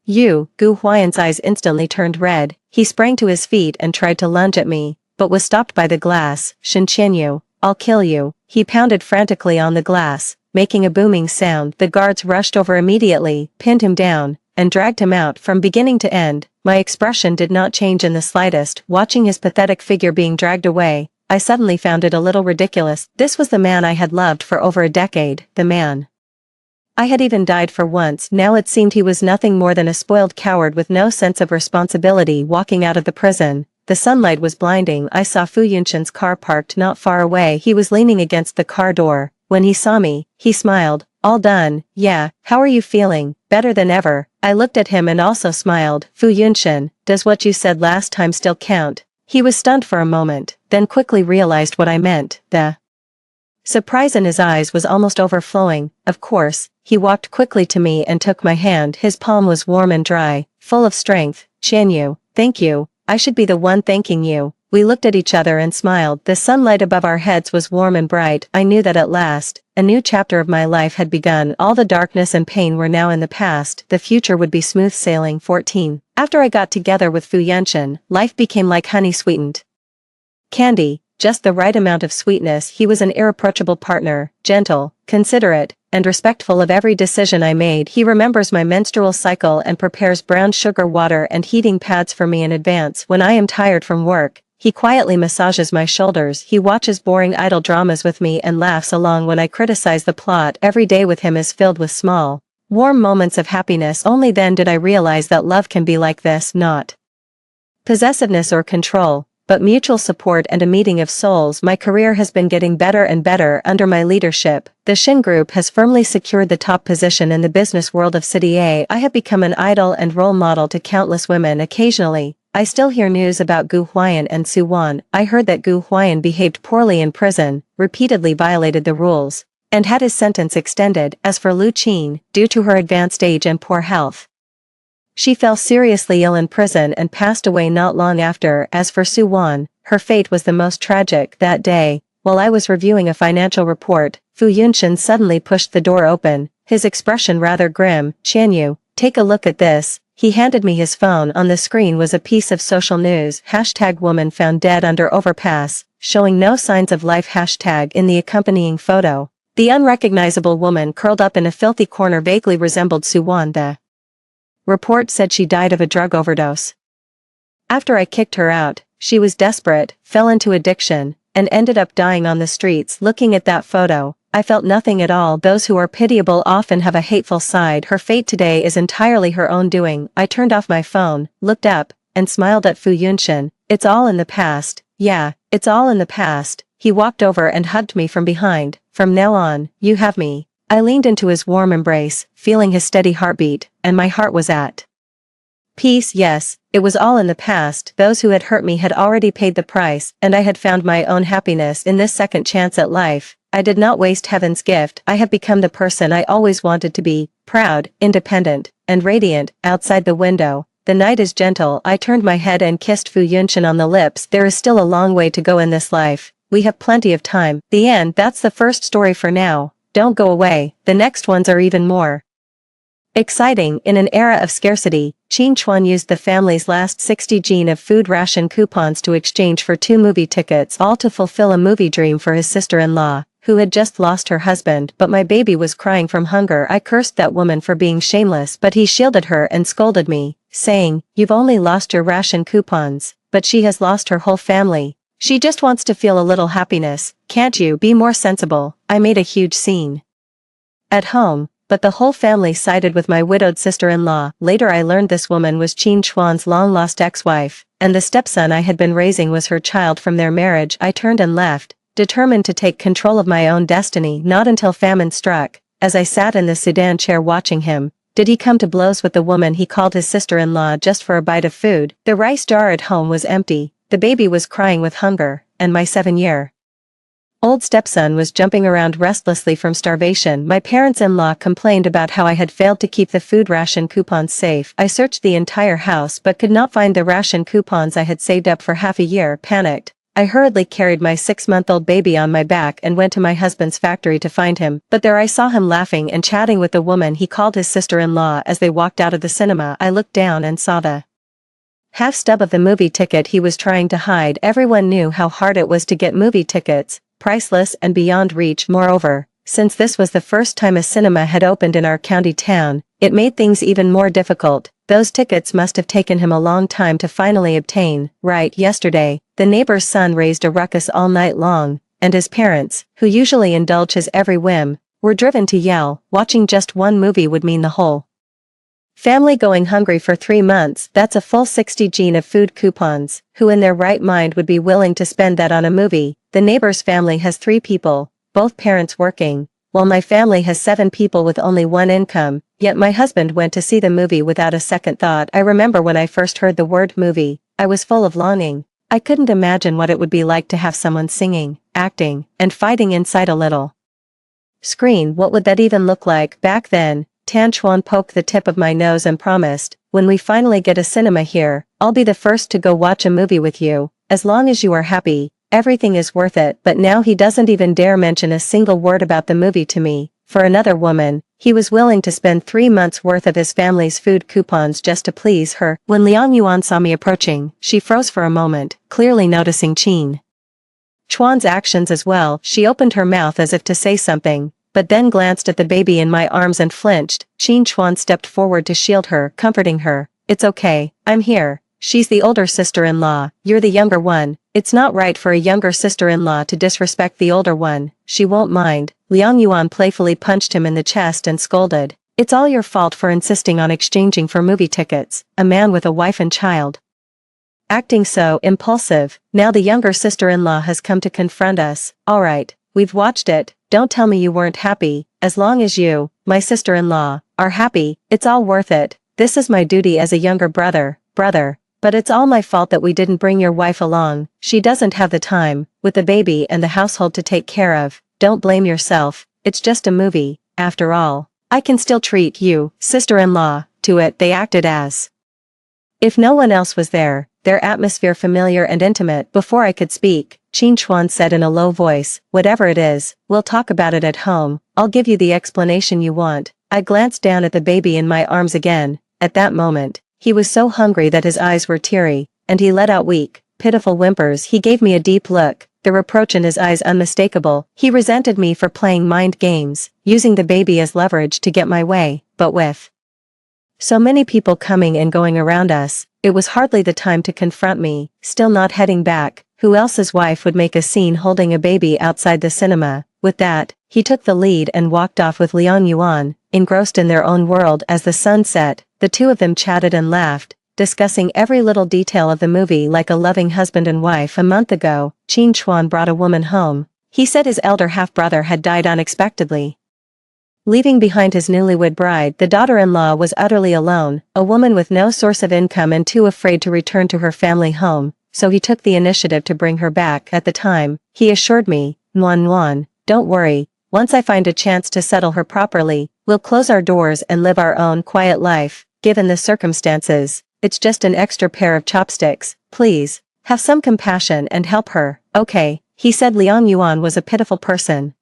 "You," Gu Huayan's eyes instantly turned red. He sprang to his feet and tried to lunge at me, but was stopped by the glass. "Shen Qianyu, I'll kill you." He pounded frantically on the glass, making a booming sound. The guards rushed over immediately, pinned him down, and dragged him out. From beginning to end, My expression did not change in the slightest. Watching his pathetic figure being dragged away, I suddenly found it a little ridiculous. This was the man I had loved for over a decade, the man I had even died for once. Now it seemed he was nothing more than a spoiled coward with no sense of responsibility walking out of the prison. The sunlight was blinding. I saw Fu Yunshen's car parked not far away. He was leaning against the car door. When he saw me, he smiled. All done, yeah, how are you feeling? Better than ever. I looked at him and also smiled. Fu Yunshen, does what you said last time still count? He was stunned for a moment, then quickly realized what I meant. The surprise in his eyes was almost overflowing. Of course, he walked quickly to me and took my hand. His palm was warm and dry, full of strength. Qianyu, thank you. I should be the one thanking you. We looked at each other and smiled. The sunlight above our heads was warm and bright. I knew that at last, a new chapter of my life had begun. All the darkness and pain were now in the past. The future would be smooth sailing. 14. After I got together with Fu Yunshen, life became like honey sweetened candy, just the right amount of sweetness. He was an irreproachable partner, gentle, considerate, and respectful of every decision I made. He remembers my menstrual cycle and prepares brown sugar water and heating pads for me in advance. When I am tired from work, he quietly massages my shoulders. He watches boring idle dramas with me and laughs along when I criticize the plot. Every day with him is filled with small, warm moments of happiness. Only then did I realize that love can be like this, not possessiveness or control, but mutual support and a meeting of souls. My career has been getting better and better under my leadership. The Shin Group has firmly secured the top position in the business world of City A. I have become an idol and role model to countless women. Occasionally, I still hear news about Gu Huayan and Su Wan. I heard that Gu Huayan behaved poorly in prison, repeatedly violated the rules, and had his sentence extended. As for Lu Qin, due to her advanced age and poor health, she fell seriously ill in prison and passed away not long after. As for Su Wan, her fate was the most tragic. That day, while I was reviewing a financial report, Fu Yunshen suddenly pushed the door open, his expression rather grim. Qianyu, take a look at this. He handed me his phone. On the screen was a piece of social news. #woman found dead under overpass, showing no signs of life. In the accompanying photo, the unrecognizable woman curled up in a filthy corner vaguely resembled Su Wan. The report said she died of a drug overdose. After I kicked her out, she was desperate, fell into addiction, and ended up dying on the streets. Looking at that photo, I felt nothing at all. Those who are pitiable often have a hateful side. Her fate today is entirely her own doing. I turned off my phone, looked up, and smiled at Fu Yunshen. It's all in the past. Yeah, it's all in the past. He walked over and hugged me from behind. From now on, you have me. I leaned into his warm embrace, feeling his steady heartbeat, and my heart was at peace. Yes, it was all in the past. Those who had hurt me had already paid the price, and I had found my own happiness in this second chance at life. I did not waste heaven's gift. I have become the person I always wanted to be, proud, independent, and radiant. Outside the window, the night is gentle. I turned my head and kissed Fu Yunshen on the lips. There is still a long way to go in this life. We have plenty of time. The end. That's the first story for now. Don't go away, the next ones are even more exciting. In an era of scarcity, Qin Chuan used the family's last 60 gene of food ration coupons to exchange for 2 movie tickets, all to fulfill a movie dream for his sister-in-law, who had just lost her husband. But my baby was crying from hunger. I cursed that woman for being shameless, but he shielded her and scolded me, saying, "You've only lost your ration coupons, but she has lost her whole family. She just wants to feel a little happiness. Can't you be more sensible?" I made a huge scene at home, but the whole family sided with my widowed sister-in-law. Later I learned this woman was Qin Chuan's long-lost ex-wife, and the stepson I had been raising was her child from their marriage. I turned and left, determined to take control of my own destiny. Not until famine struck, as I sat in the sedan chair watching him, did he come to blows with the woman he called his sister-in-law just for a bite of food. The rice jar at home was empty. The baby was crying with hunger, and my 7-year-old stepson was jumping around restlessly from starvation. My parents-in-law complained about how I had failed to keep the food ration coupons safe. I searched the entire house but could not find the ration coupons I had saved up for half a year. Panicked, I hurriedly carried my 6-month-old baby on my back and went to my husband's factory to find him. But there I saw him laughing and chatting with the woman he called his sister-in-law. As they walked out of the cinema, I looked down and saw the half stub of the movie ticket he was trying to hide. Everyone knew how hard it was to get movie tickets, priceless and beyond reach. Moreover, since this was the first time a cinema had opened in our county town, it made things even more difficult. those tickets must have taken him a long time to finally obtain. Right, yesterday, the neighbor's son raised a ruckus all night long, and his parents, who usually indulge his every whim, were driven to yell. Watching just one movie would mean the whole family going hungry for 3 months. That's a full 60 gene of food coupons. Who in their right mind would be willing to spend that on a movie? The neighbor's family has 3 people, both parents working, while my family has 7 people with only 1 income, yet my husband went to see the movie without a second thought. I remember when I first heard the word movie, I was full of longing. I couldn't imagine what it would be like to have someone singing, acting, and fighting inside a little screen. What would that even look like? Back then, Tan Chuan poked the tip of my nose and promised, when we finally get a cinema here, I'll be the first to go watch a movie with you, as long as you are happy, everything is worth it. But now he doesn't even dare mention a single word about the movie to me. For another woman, he was willing to spend 3 months worth of his family's food coupons just to please her. When Liang Yuan saw me approaching, she froze for a moment, clearly noticing Qin Chuan's actions as well. She opened her mouth as if to say something, but then glanced at the baby in my arms and flinched. Qin Chuan stepped forward to shield her, comforting her. It's okay, I'm here. She's the older sister-in-law, you're the younger one. It's not right for a younger sister-in-law to disrespect the older one. She won't mind. Liang Yuan playfully punched him in the chest and scolded. It's all your fault for insisting on exchanging for movie tickets, a man with a wife and child acting so impulsive. Now the younger sister-in-law has come to confront us. Alright, we've watched it, don't tell me you weren't happy. As long as you, my sister-in-law, are happy, it's all worth it. This is my duty as a younger brother. But it's all my fault that we didn't bring your wife along. She doesn't have the time, with the baby and the household to take care of. Don't blame yourself, it's just a movie, after all. I can still treat you, sister-in-law, to it. They acted as if no one else was there, their atmosphere familiar and intimate. Before I could speak, Qin Chuan said in a low voice, whatever it is, we'll talk about it at home. I'll give you the explanation you want. I glanced down at the baby in my arms again. At that moment, he was so hungry that his eyes were teary, and he let out weak, pitiful whimpers. He gave me a deep look, the reproach in his eyes unmistakable. He resented me for playing mind games, using the baby as leverage to get my way. But with so many people coming and going around us, it was hardly the time to confront me. Still not heading back, who else's wife would make a scene holding a baby outside the cinema? With that, he took the lead and walked off with Liang Yuan, engrossed in their own world. As the sun set, the two of them chatted and laughed, discussing every little detail of the movie like a loving husband and wife. A month ago, Qin Chuan brought a woman home. He said his elder half-brother had died unexpectedly, leaving behind his newlywed bride. The daughter-in-law was utterly alone, a woman with no source of income and too afraid to return to her family home, so he took the initiative to bring her back. At the time, he assured me, Nuan, don't worry, once I find a chance to settle her properly, we'll close our doors and live our own quiet life. Given the circumstances, it's just an extra pair of chopsticks. Please, have some compassion and help her. Okay, he said. Liang Yuan was a pitiful person,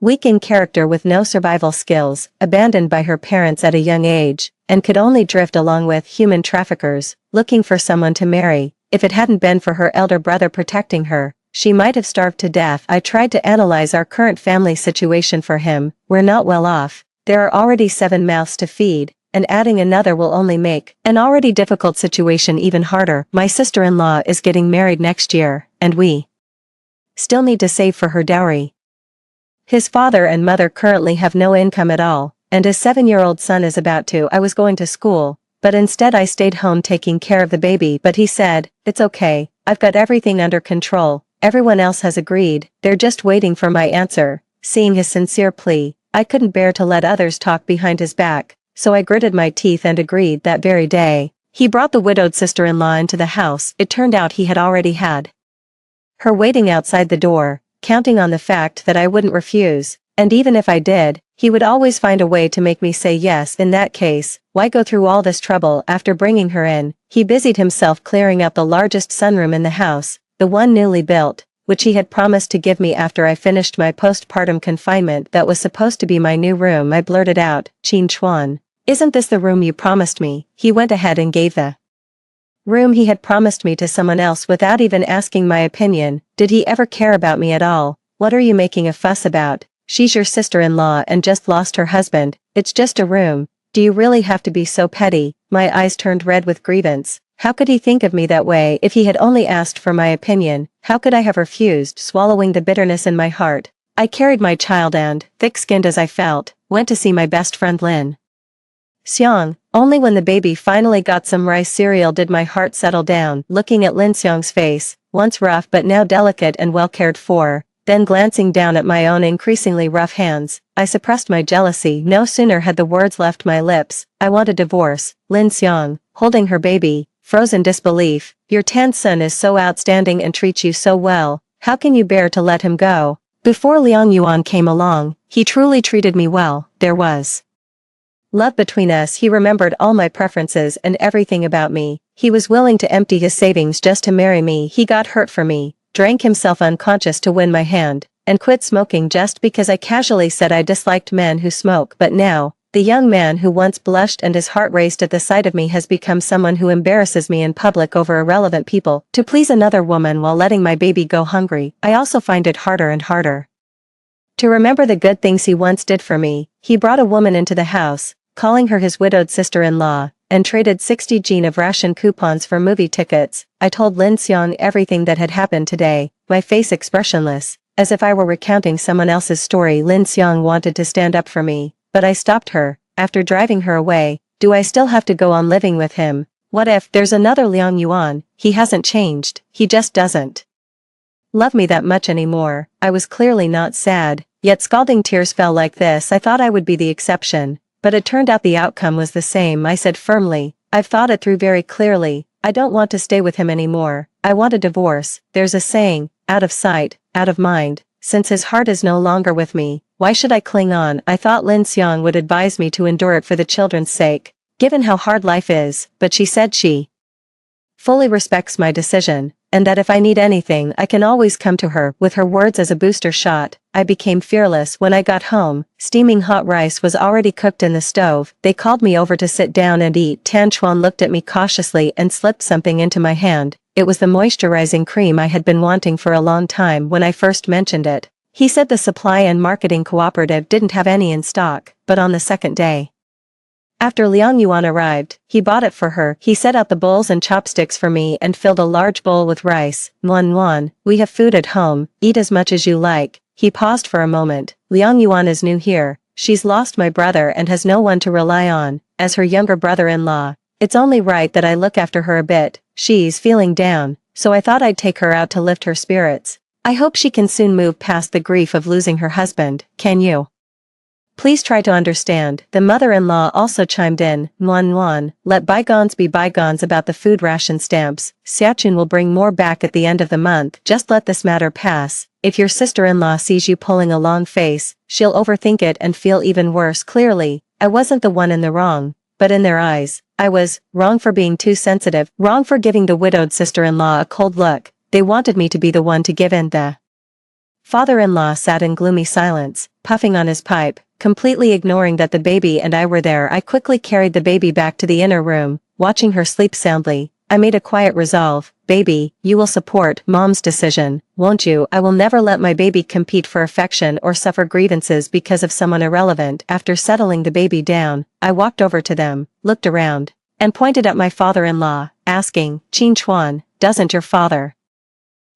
weak in character with no survival skills, abandoned by her parents at a young age, and could only drift along with human traffickers, looking for someone to marry. If it hadn't been for her elder brother protecting her, she might have starved to death. I tried to analyze our current family situation for him. We're not well off. There are already 7 mouths to feed, and adding another will only make an already difficult situation even harder. My sister-in-law is getting married next year, and we still need to save for her dowry. His father and mother currently have no income at all, and his 7-year-old son is about to. I was going to school, but instead I stayed home taking care of the baby. But he said, it's okay, I've got everything under control. Everyone else has agreed, they're just waiting for my answer. Seeing his sincere plea, I couldn't bear to let others talk behind his back, so I gritted my teeth and agreed. That very day, he brought the widowed sister-in-law into the house. It turned out he had already had her waiting outside the door, counting on the fact that I wouldn't refuse, and even if I did, he would always find a way to make me say yes. In that case, why go through all this trouble? After bringing her in, he busied himself clearing out the largest sunroom in the house, the one newly built, which he had promised to give me after I finished my postpartum confinement. That was supposed to be my new room. I blurted out, Qin Chuan, isn't this the room you promised me? He went ahead and gave the room he had promised me to someone else without even asking my opinion. Did he ever care about me at all? What are you making a fuss about? She's your sister-in-law and just lost her husband. It's just a room. Do you really have to be so petty? My eyes turned red with grievance. How could he think of me that way? If he had only asked for my opinion, how could I have refused? Swallowing the bitterness in my heart, I carried my child and, thick-skinned as I felt, went to see my best friend Lin Xiang. Only when the baby finally got some rice cereal did my heart settle down. Looking at Lin Xiang's face, once rough but now delicate and well cared for, then glancing down at my own increasingly rough hands, I suppressed my jealousy. No sooner had the words left my lips, I want a divorce. Lin Xiang, holding her baby, froze in disbelief. Your tan son is so outstanding and treats you so well, how can you bear to let him go? Before Liang Yuan came along, he truly treated me well. There was love between us. He remembered all my preferences and everything about me. He was willing to empty his savings just to marry me. He got hurt for me, drank himself unconscious to win my hand, and quit smoking just because I casually said I disliked men who smoke. But now, the young man who once blushed and his heart raced at the sight of me has become someone who embarrasses me in public over irrelevant people to please another woman while letting my baby go hungry. I also find it harder and harder to remember the good things he once did for me. He brought a woman into the house, calling her his widowed sister-in-law, and traded 60 jin of ration coupons for movie tickets. I told Lin Xiang everything that had happened today, my face expressionless, as if I were recounting someone else's story. Lin Xiang wanted to stand up for me, but I stopped her. After driving her away, do I still have to go on living with him? What if there's another Liang Yuan? He hasn't changed, he just doesn't love me that much anymore. I was clearly not sad, yet scalding tears fell like this. I thought I would be the exception, but it turned out the outcome was the same. I said firmly, I've thought it through very clearly. I don't want to stay with him anymore. I want a divorce. There's a saying, out of sight, out of mind. Since his heart is no longer with me, why should I cling on? I thought Lin Xiang would advise me to endure it for the children's sake, given how hard life is, but she said she fully respects my decision, and that if I need anything I can always come to her. With her words as a booster shot, I became fearless. When I got home, steaming hot rice was already cooked in the stove. They called me over to sit down and eat. Tan Chuan looked at me cautiously and slipped something into my hand. It was the moisturizing cream I had been wanting for a long time. When I first mentioned it, he said the supply and marketing cooperative didn't have any in stock, but on the second day after Liang Yuan arrived, he bought it for her. He set out the bowls and chopsticks for me and filled a large bowl with rice. Yuan, we have food at home, eat as much as you like. He paused for a moment. Liang Yuan is new here. She's lost my brother and has no one to rely on. As her younger brother-in-law, it's only right that I look after her a bit. She's feeling down, so I thought I'd take her out to lift her spirits. I hope she can soon move past the grief of losing her husband. Can you please try to understand? The mother-in-law also chimed in. Yuan, let bygones be bygones about the food ration stamps. Xiaochun will bring more back at the end of the month. Just let this matter pass. If your sister-in-law sees you pulling a long face, she'll overthink it and feel even worse. Clearly, I wasn't the one in the wrong, but in their eyes, I was wrong for being too sensitive, wrong for giving the widowed sister-in-law a cold look. They wanted me to be the one to give in. The father-in-law sat in gloomy silence, puffing on his pipe, completely ignoring that the baby and I were there. I quickly carried the baby back to the inner room, watching her sleep soundly. I made a quiet resolve. Baby, you will support Mom's decision, won't you? I will never let my baby compete for affection or suffer grievances because of someone irrelevant. After settling the baby down, I walked over to them, looked around, and pointed at my father-in-law, asking, Qin Chuan, doesn't your father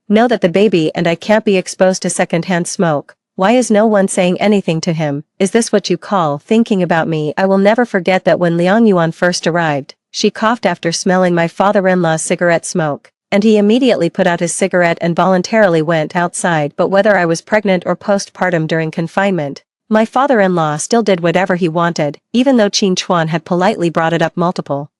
know that the baby and I can't be exposed to secondhand smoke? Why is no one saying anything to him? Is this what you call thinking about me? I will never forget that when Liang Yuan first arrived, she coughed after smelling my father-in-law's cigarette smoke, and he immediately put out his cigarette and voluntarily went outside. But whether I was pregnant or postpartum during confinement, my father-in-law still did whatever he wanted, even though Qin Chuan had politely brought it up multiple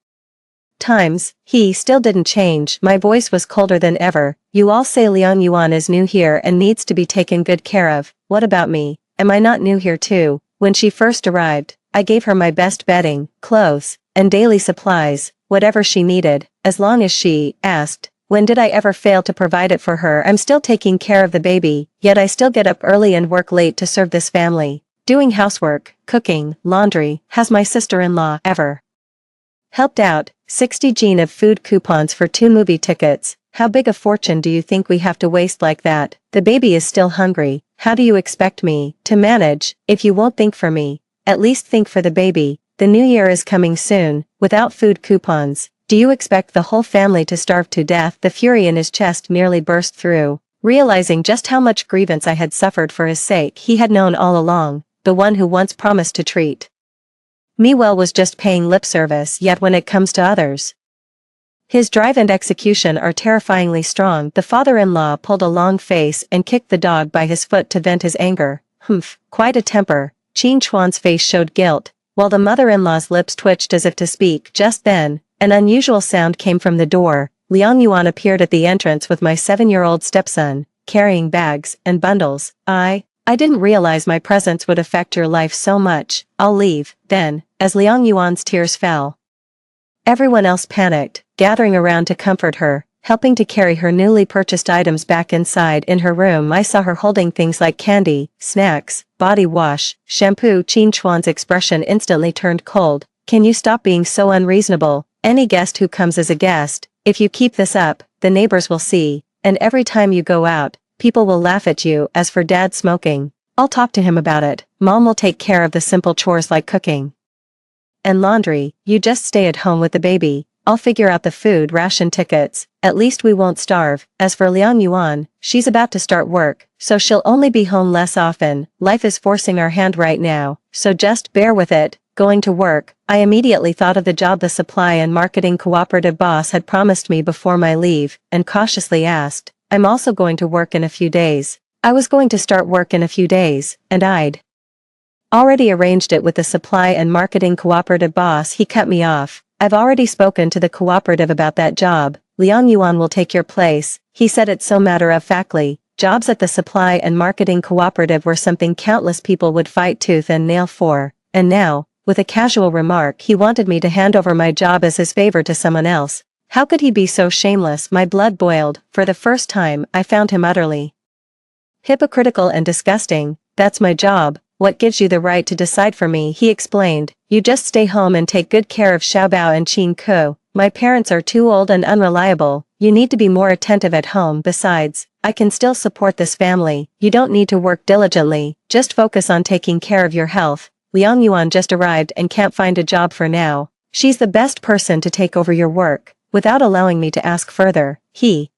times. He still didn't change. My voice was colder than ever. You all say Liang Yuan is new here and needs to be taken good care of. What about me? Am I not new here too? When she first arrived, I gave her my best bedding, clothes, and daily supplies, whatever she needed, as long as she asked. When did I ever fail to provide it for her? I'm still taking care of the baby, yet I still get up early and work late to serve this family. Doing housework, cooking, laundry. Has my sister-in-law ever helped out? 60 jin of food coupons for 2 movie tickets. How big a fortune do you think we have to waste like that? The baby is still hungry. How do you expect me to manage? If you won't think for me, at least think for the baby. the new year is coming soon, without food coupons. Do you expect the whole family to starve to death? The fury in his chest nearly burst through. Realizing just how much grievance I had suffered for his sake, he had known all along, the one who once promised to treat me well was just paying lip service. Yet when it comes to others, his drive and execution are terrifyingly strong. The father-in-law pulled a long face and kicked the dog by his foot to vent his anger. Humph, quite a temper. Qin Chuan's face showed guilt, while the mother-in-law's lips twitched as if to speak. Just then, an unusual sound came from the door. Liang Yuan appeared at the entrance with my 7-year-old stepson, carrying bags and bundles. I didn't realize my presence would affect your life so much. I'll leave, then, as Liang Yuan's tears fell. Everyone else panicked, gathering around to comfort her, helping to carry her newly purchased items back inside. In her room I saw her holding things like candy, snacks, body wash, shampoo. Qin Chuan's expression instantly turned cold. Can you stop being so unreasonable? Any guest who comes is a guest. If you keep this up, the neighbors will see, and every time you go out, people will laugh at you. As for Dad smoking, I'll talk to him about it. Mom will take care of the simple chores like cooking and laundry. You just stay at home with the baby. I'll figure out the food ration tickets. At least we won't starve. As for Liang Yuan, she's about to start work, so she'll only be home less often. Life is forcing our hand right now, so just bear with it. Going to work, I immediately thought of the job the supply and marketing cooperative boss had promised me before my leave, and cautiously asked, I'm also going to work in a few days. I was going to start work in a few days, and I'd already arranged it with the supply and marketing cooperative boss. He cut me off. I've already spoken to the cooperative about that job. Liang Yuan will take your place. He said it so matter-of-factly. Jobs at the supply and marketing cooperative were something countless people would fight tooth and nail for, and now, with a casual remark, he wanted me to hand over my job as his favor to someone else. How could he be so shameless? My blood boiled. For the first time, I found him utterly hypocritical and disgusting. That's my job. What gives you the right to decide for me? He explained. You just stay home and take good care of Xiaobao and Qin Ke. My parents are too old and unreliable. You need to be more attentive at home. Besides, I can still support this family. You don't need to work diligently. Just focus on taking care of your health. Liang Yuan just arrived and can't find a job for now. She's the best person to take over your work. Without allowing me to ask further, he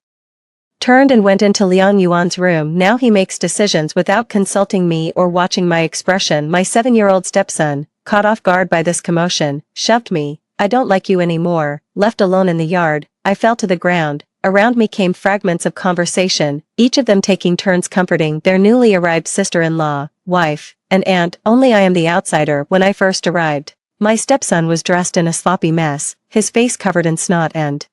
turned and went into Liang Yuan's room. Now he makes decisions without consulting me or watching my expression. My 7-year-old stepson, caught off guard by this commotion, shoved me. I don't like you anymore. Left alone in the yard, I fell to the ground. Around me came fragments of conversation, each of them taking turns comforting their newly arrived sister-in-law, wife, and aunt. Only I am the outsider. When I first arrived, my stepson was dressed in a sloppy mess, his face covered in snot and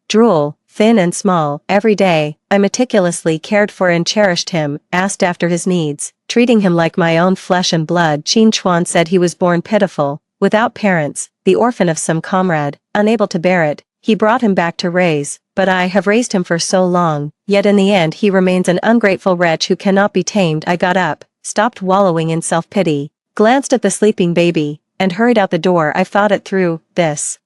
drool, thin and small. Every day, I meticulously cared for and cherished him, asked after his needs, treating him like my own flesh and blood. Qin Chuan said he was born pitiful, without parents, the orphan of some comrade, unable to bear it. He brought him back to raise, but I have raised him for so long, yet in the end he remains an ungrateful wretch who cannot be tamed. I got up, stopped wallowing in self-pity, glanced at the sleeping baby, and hurried out the door. I thought it through. This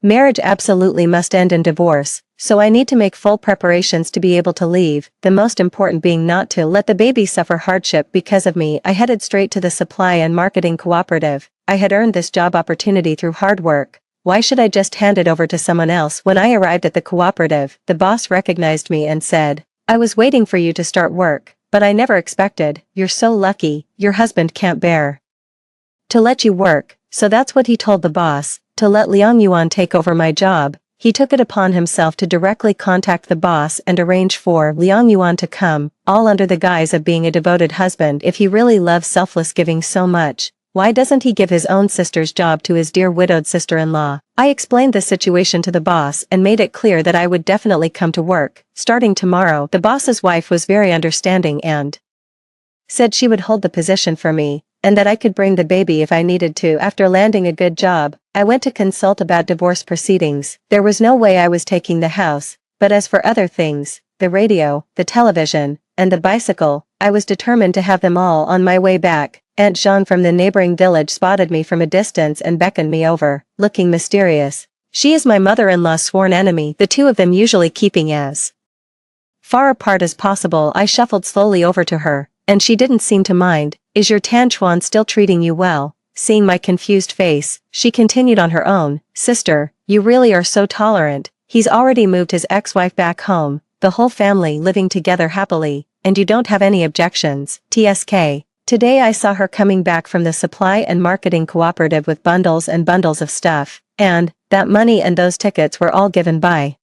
marriage absolutely must end in divorce, so I need to make full preparations to be able to leave, the most important being not to let the baby suffer hardship because of me. I headed straight to the supply and marketing cooperative. I had earned this job opportunity through hard work. Why should I just hand it over to someone else? When I arrived at the cooperative, the boss recognized me and said, I was waiting for you to start work, but I never expected. You're so lucky, your husband can't bear to let you work. So that's what he told the boss, to let Liang Yuan take over my job. He took it upon himself to directly contact the boss and arrange for Liang Yuan to come, all under the guise of being a devoted husband. If he really loves selfless giving so much, why doesn't he give his own sister's job to his dear widowed sister-in-law? I explained the situation to the boss and made it clear that I would definitely come to work, starting tomorrow. The boss's wife was very understanding and said she would hold the position for me, and that I could bring the baby if I needed to. After landing a good job, I went to consult about divorce proceedings. There was no way I was taking the house, but as for other things, the radio, the television, and the bicycle, I was determined to have them all on my way back. Aunt Jean from the neighboring village spotted me from a distance and beckoned me over, looking mysterious. She is my mother-in-law's sworn enemy, the two of them usually keeping as far apart as possible. I shuffled slowly over to her, and she didn't seem to mind. Is your Tan Chuan still treating you well? seeing my confused face, she continued on her own, "Sister, you really are so tolerant. He's already moved his ex-wife back home, the whole family living together happily, and you don't have any objections, TSK. Today I saw her coming back from the supply and marketing cooperative with bundles and bundles of stuff, and that money and those tickets were all given by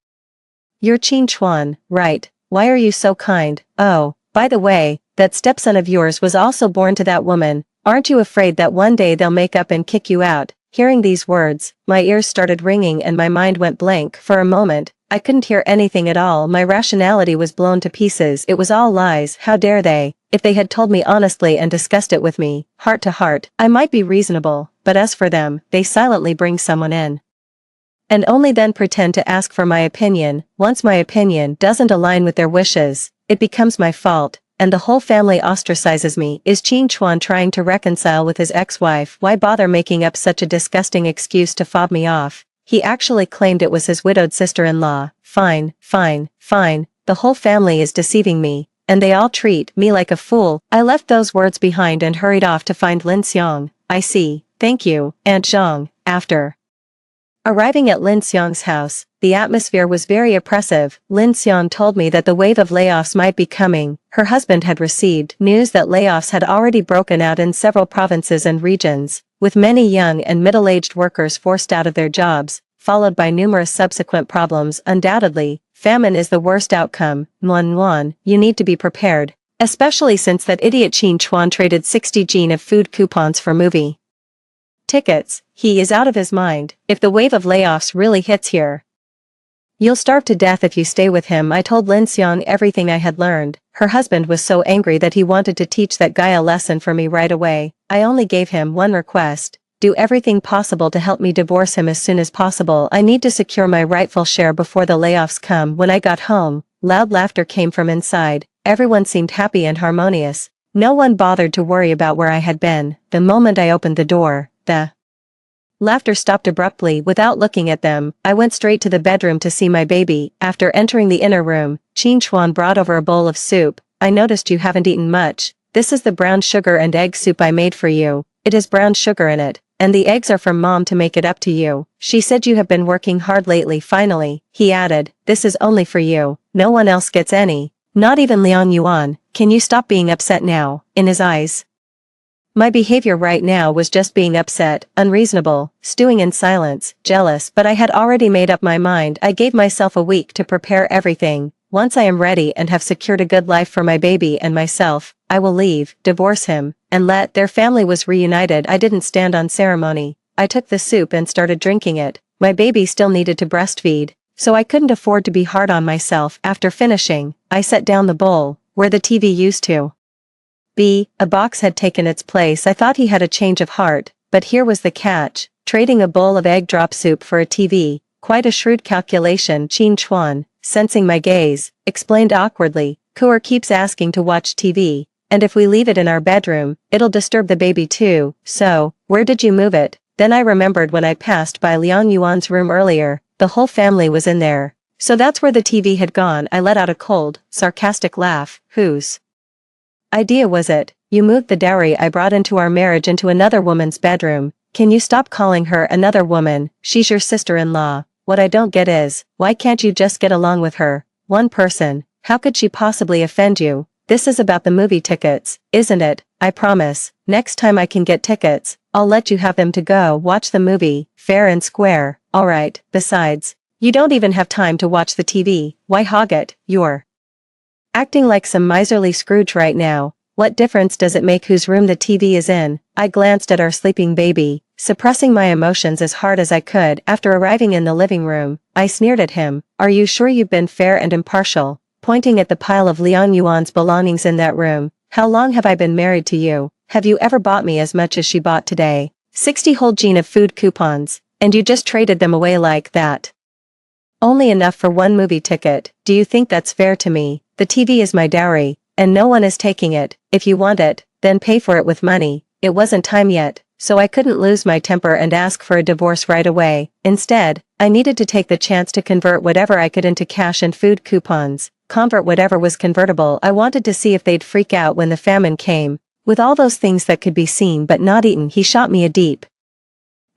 your Qin Chuan, right? Why are you so kind? Oh, by the way, that stepson of yours was also born to that woman. Aren't you afraid that one day they'll make up and kick you out?" Hearing these words, my ears started ringing and my mind went blank. For a moment, I couldn't hear anything at all. My rationality was blown to pieces. It was all lies. How dare they? If they had told me honestly and discussed it with me, heart to heart, I might be reasonable, but as for them, they silently bring someone in and only then pretend to ask for my opinion. Once my opinion doesn't align with their wishes, it becomes my fault, and the whole family ostracizes me. Is Qin Chuan trying to reconcile with his ex-wife? Why bother making up such a disgusting excuse to fob me off? He actually claimed it was his widowed sister-in-law. Fine, fine, fine, the whole family is deceiving me, and they all treat me like a fool. I left those words behind and hurried off to find Lin Xiang. "I see, thank you, Aunt Zhang." After arriving at Lin Xiang's house, the atmosphere was very oppressive. Lin Xiang told me that the wave of layoffs might be coming. Her husband had received news that layoffs had already broken out in several provinces and regions, with many young and middle-aged workers forced out of their jobs, followed by numerous subsequent problems. Undoubtedly, famine is the worst outcome. Nuan, you need to be prepared, especially since that idiot Qin Chuan traded 60 Jin of food coupons for movie tickets. He is out of his mind. If the wave of layoffs really hits here, you'll starve to death if you stay with him. I told Lin Xiang everything I had learned. Her husband was so angry that he wanted to teach that guy a lesson for me right away. I only gave him one request: do everything possible to help me divorce him as soon as possible. I need to secure my rightful share before the layoffs come. When I got home, loud laughter came from inside. Everyone seemed happy and harmonious. No one bothered to worry about where I had been. The moment I opened the door, the laughter stopped abruptly. Without looking at them, I went straight to the bedroom to see my baby. After entering the inner room, Qin Chuan brought over a bowl of soup. "I noticed you haven't eaten much. This is the brown sugar and egg soup I made for you. It has brown sugar in it, and the eggs are from Mom to make it up to you. She said you have been working hard lately." Finally, he added, "This is only for you. No one else gets any. Not even Liang Yuan. Can you stop being upset now?" In his eyes, my behavior right now was just being upset, unreasonable, stewing in silence, jealous. But I had already made up my mind. I gave myself a week to prepare everything. Once I am ready and have secured a good life for my baby and myself, I will leave, divorce him, and let their family was reunited. I didn't stand on ceremony. I took the soup and started drinking it. My baby still needed to breastfeed, so I couldn't afford to be hard on myself. After finishing, I set down the bowl, where the TV used to be. A box had taken its place. I thought he had a change of heart, but here was the catch: trading a bowl of egg drop soup for a TV. Quite a shrewd calculation. Qin Chuan, sensing my gaze, explained awkwardly, "Kuer keeps asking to watch TV, and if we leave it in our bedroom, it'll disturb the baby too. So, where did you move it?" Then I remembered when I passed by Liang Yuan's room earlier, the whole family was in there. So that's where the TV had gone. I let out a cold, sarcastic laugh. "Whose idea was it? You moved the dowry I brought into our marriage into another woman's bedroom. Can you stop calling her another woman? She's your sister-in-law. What I don't get is, why can't you just get along with her? One person, how could she possibly offend you? This is about the movie tickets, isn't it? I promise, next time I can get tickets, I'll let you have them to go watch the movie, fair and square." "Alright, besides, you don't even have time to watch the TV. Why hog it? You're acting like some miserly Scrooge right now. What difference does it make whose room the TV is in?" I glanced at our sleeping baby, suppressing my emotions as hard as I could. After arriving in the living room, I sneered at him. "Are you sure you've been fair and impartial?" Pointing at the pile of Liang Yuan's belongings in that room. "How long have I been married to you? Have you ever bought me as much as she bought today? 60 whole Jin of food coupons, and you just traded them away like that? Only enough for one movie ticket. Do you think that's fair to me? The TV is my dowry, and no one is taking it. If you want it, then pay for it with money." It wasn't time yet, so I couldn't lose my temper and ask for a divorce right away. Instead, I needed to take the chance to convert whatever I could into cash and food coupons. Convert whatever was convertible. I wanted to see if they'd freak out when the famine came. With all those things that could be seen but not eaten, he shot me a deep,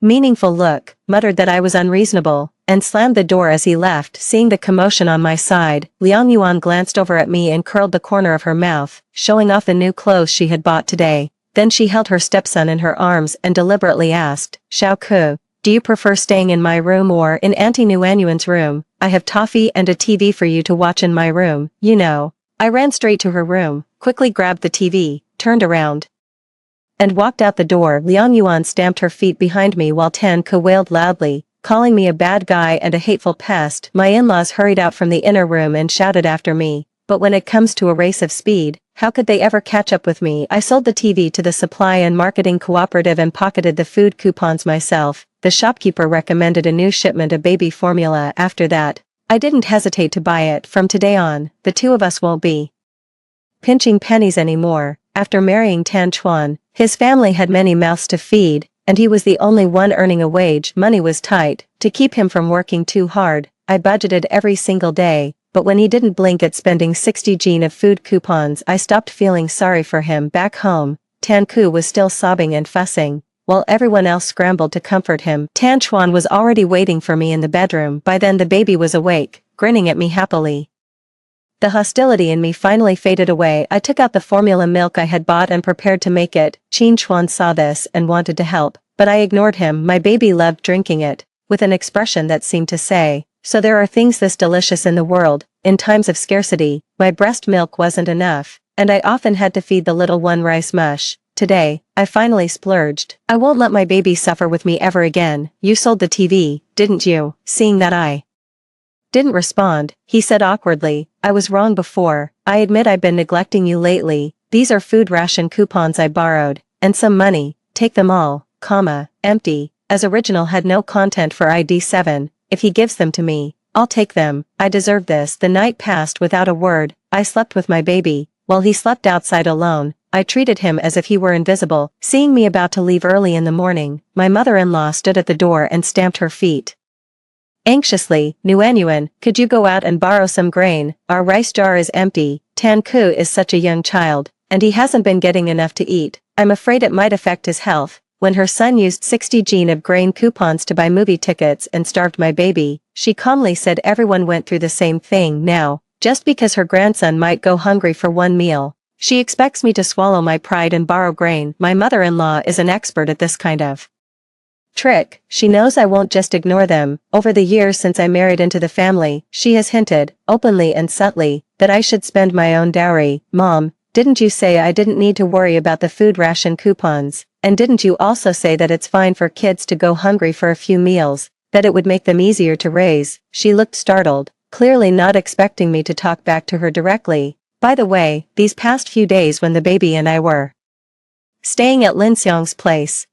meaningful look, muttered that I was unreasonable, and slammed the door as he left. Seeing the commotion on my side, Liang Yuan glanced over at me and curled the corner of her mouth, showing off the new clothes she had bought today. Then she held her stepson in her arms and deliberately asked, "Xiao Ku, do you prefer staying in my room or in Auntie Nuanyuan's room? I have toffee and a TV for you to watch in my room, you know." I ran straight to her room, quickly grabbed the TV, turned around, and walked out the door. Liang Yuan stamped her feet behind me while Tan Ke wailed loudly, calling me a bad guy and a hateful pest. My in-laws hurried out from the inner room and shouted after me, but when it comes to a race of speed, how could they ever catch up with me? I sold the TV to the supply and marketing cooperative and pocketed the food coupons myself. The shopkeeper recommended a new shipment of baby formula. After that, I didn't hesitate to buy it. From today on, the two of us won't be pinching pennies anymore. After marrying Tan Chuan, his family had many mouths to feed, and he was the only one earning a wage. Money was tight. To keep him from working too hard, I budgeted every single day, but when he didn't blink at spending 60 Jin of food coupons, I stopped feeling sorry for him. Back home, Tan Ku was still sobbing and fussing, while everyone else scrambled to comfort him. Tan Chuan was already waiting for me in the bedroom. By then the baby was awake, grinning at me happily. The hostility in me finally faded away. I took out the formula milk I had bought and prepared to make it. Qin Chuan saw this and wanted to help, but I ignored him. My baby loved drinking it, with an expression that seemed to say, "So there are things this delicious in the world." In times of scarcity, my breast milk wasn't enough, and I often had to feed the little one rice mush. Today, I finally splurged. "I won't let my baby suffer with me ever again." "You sold the TV, didn't you?" Seeing that I didn't respond, he said awkwardly, "I was wrong before. I admit I've been neglecting you lately. These are food ration coupons I borrowed, and some money. Take them all, empty, as original had no content for ID 7. If he gives them to me, I'll take them. I deserve this." The night passed without a word. I slept with my baby, while he slept outside alone. I treated him as if he were invisible. Seeing me about to leave early in the morning, my mother-in-law stood at the door and stamped her feet anxiously. "Nuanyuan, could you go out and borrow some grain? Our rice jar is empty." Tan Ku is such a young child, and he hasn't been getting enough to eat. I'm afraid it might affect his health. When her son used 60 Jin of grain coupons to buy movie tickets and starved my baby, she calmly said everyone went through the same thing. Now, just because her grandson might go hungry for one meal, she expects me to swallow my pride and borrow grain. My mother-in-law is an expert at this kind of trick. She knows I won't just ignore them. Over the years since I married into the family, she has hinted, openly and subtly, that I should spend my own dowry. "Mom, didn't you say I didn't need to worry about the food ration coupons? And didn't you also say that it's fine for kids to go hungry for a few meals, that it would make them easier to raise?" She looked startled, clearly not expecting me to talk back to her directly. By the way, these past few days when the baby and I were staying at Lin Xiang's place,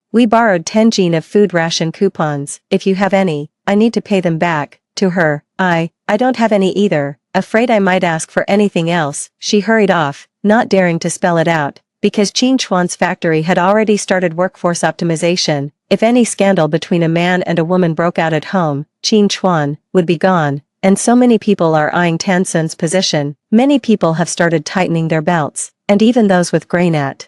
we borrowed 10 Jin of food ration coupons. "If you have any, I need to pay them back." To her, I don't have any either. Afraid I might ask for anything else, she hurried off, not daring to spell it out, because Qin Chuan's factory had already started workforce optimization. If any scandal between a man and a woman broke out at home, Qin Chuan would be gone. And so many people are eyeing Tan Sun's position. Many people have started tightening their belts, and even those with grain at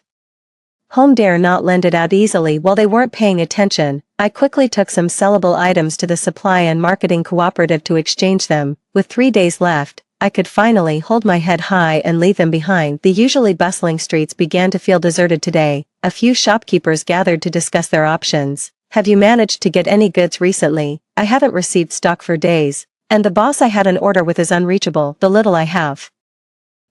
home dare not lend it out easily. While they weren't paying attention, I quickly took some sellable items to the supply and marketing cooperative to exchange them. With 3 days left, I could finally hold my head high and leave them behind. The usually bustling streets began to feel deserted today. A few shopkeepers gathered to discuss their options. "Have you managed to get any goods recently? I haven't received stock for days, and the boss I had an order with is unreachable. The little I have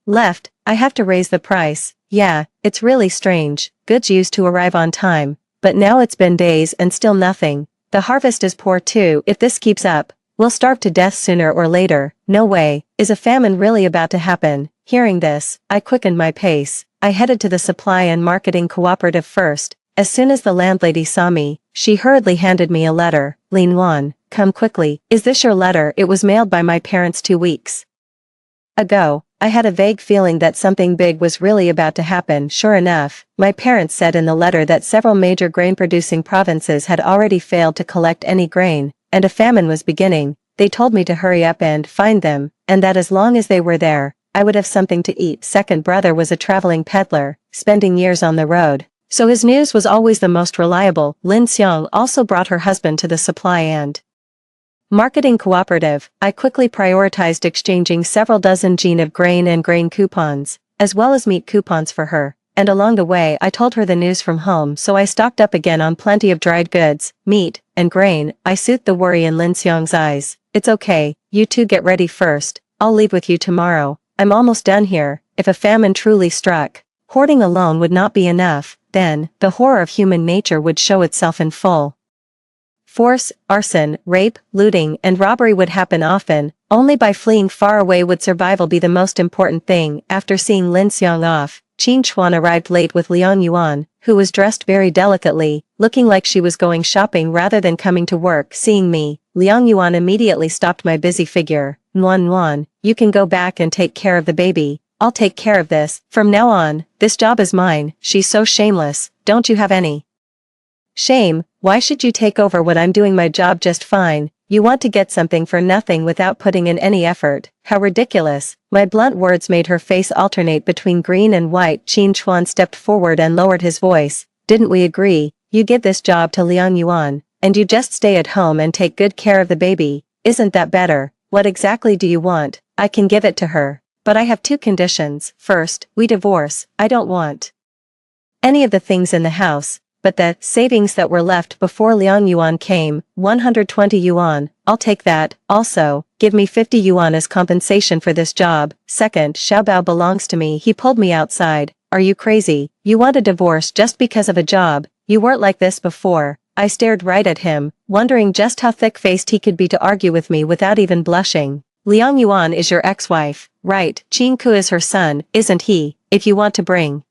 left, I have to raise the price." "Yeah, it's really strange. Goods used to arrive on time, but now it's been days and still nothing. The harvest is poor too. If this keeps up, we'll starve to death sooner or later." "No way. Is a famine really about to happen?" Hearing this, I quickened my pace. I headed to the supply and marketing cooperative first. As soon as the landlady saw me, she hurriedly handed me a letter. "Lin Wan, come quickly. Is this your letter?" It was mailed by my parents 2 weeks ago. I had a vague feeling that something big was really about to happen. Sure enough, my parents said in the letter that several major grain-producing provinces had already failed to collect any grain, and a famine was beginning. They told me to hurry up and find them, and that as long as they were there, I would have something to eat. Second brother was a traveling peddler, spending years on the road. So his news was always the most reliable. Lin Xiang also brought her husband to the supply and marketing cooperative. I quickly prioritized exchanging several dozen jean of grain and grain coupons, as well as meat coupons for her. And along the way I told her the news from home, so I stocked up again on plenty of dried goods, meat, and grain. I soothed the worry in Lin Xiang's eyes. It's okay, you two get ready first, I'll leave with you tomorrow. I'm almost done here. If a famine truly struck, hoarding alone would not be enough, then, the horror of human nature would show itself in full force. Arson, rape, looting, and robbery would happen often. Only by fleeing far away would survival be the most important thing. After seeing Lin Xiang off, Qin Chuan arrived late with Liang Yuan, who was dressed very delicately, looking like she was going shopping rather than coming to work. Seeing me, Liang Yuan immediately stopped my busy figure. Nuan Nuan, you can go back and take care of the baby. I'll take care of this. From now on, this job is mine. She's so shameless. Don't you have any shame? Why should you take over when I'm doing my job just fine? You want to get something for nothing without putting in any effort. How ridiculous. My blunt words made her face alternate between green and white. Qin Chuan stepped forward and lowered his voice. Didn't we agree? You give this job to Liang Yuan, and you just stay at home and take good care of the baby. Isn't that better? What exactly do you want? I can give it to her. But I have two conditions. First, we divorce. I don't want any of the things in the house, but the savings that were left before Liang Yuan came, 120 yuan, I'll take that. Also, give me 50 yuan as compensation for this job. Second, Xiaobao belongs to me. He pulled me outside. Are you crazy? You want a divorce just because of a job? You weren't like this before. I stared right at him, wondering just how thick-faced he could be to argue with me without even blushing. Liang Yuan is your ex-wife, right? Qin Ku is her son, isn't he? If you want to bring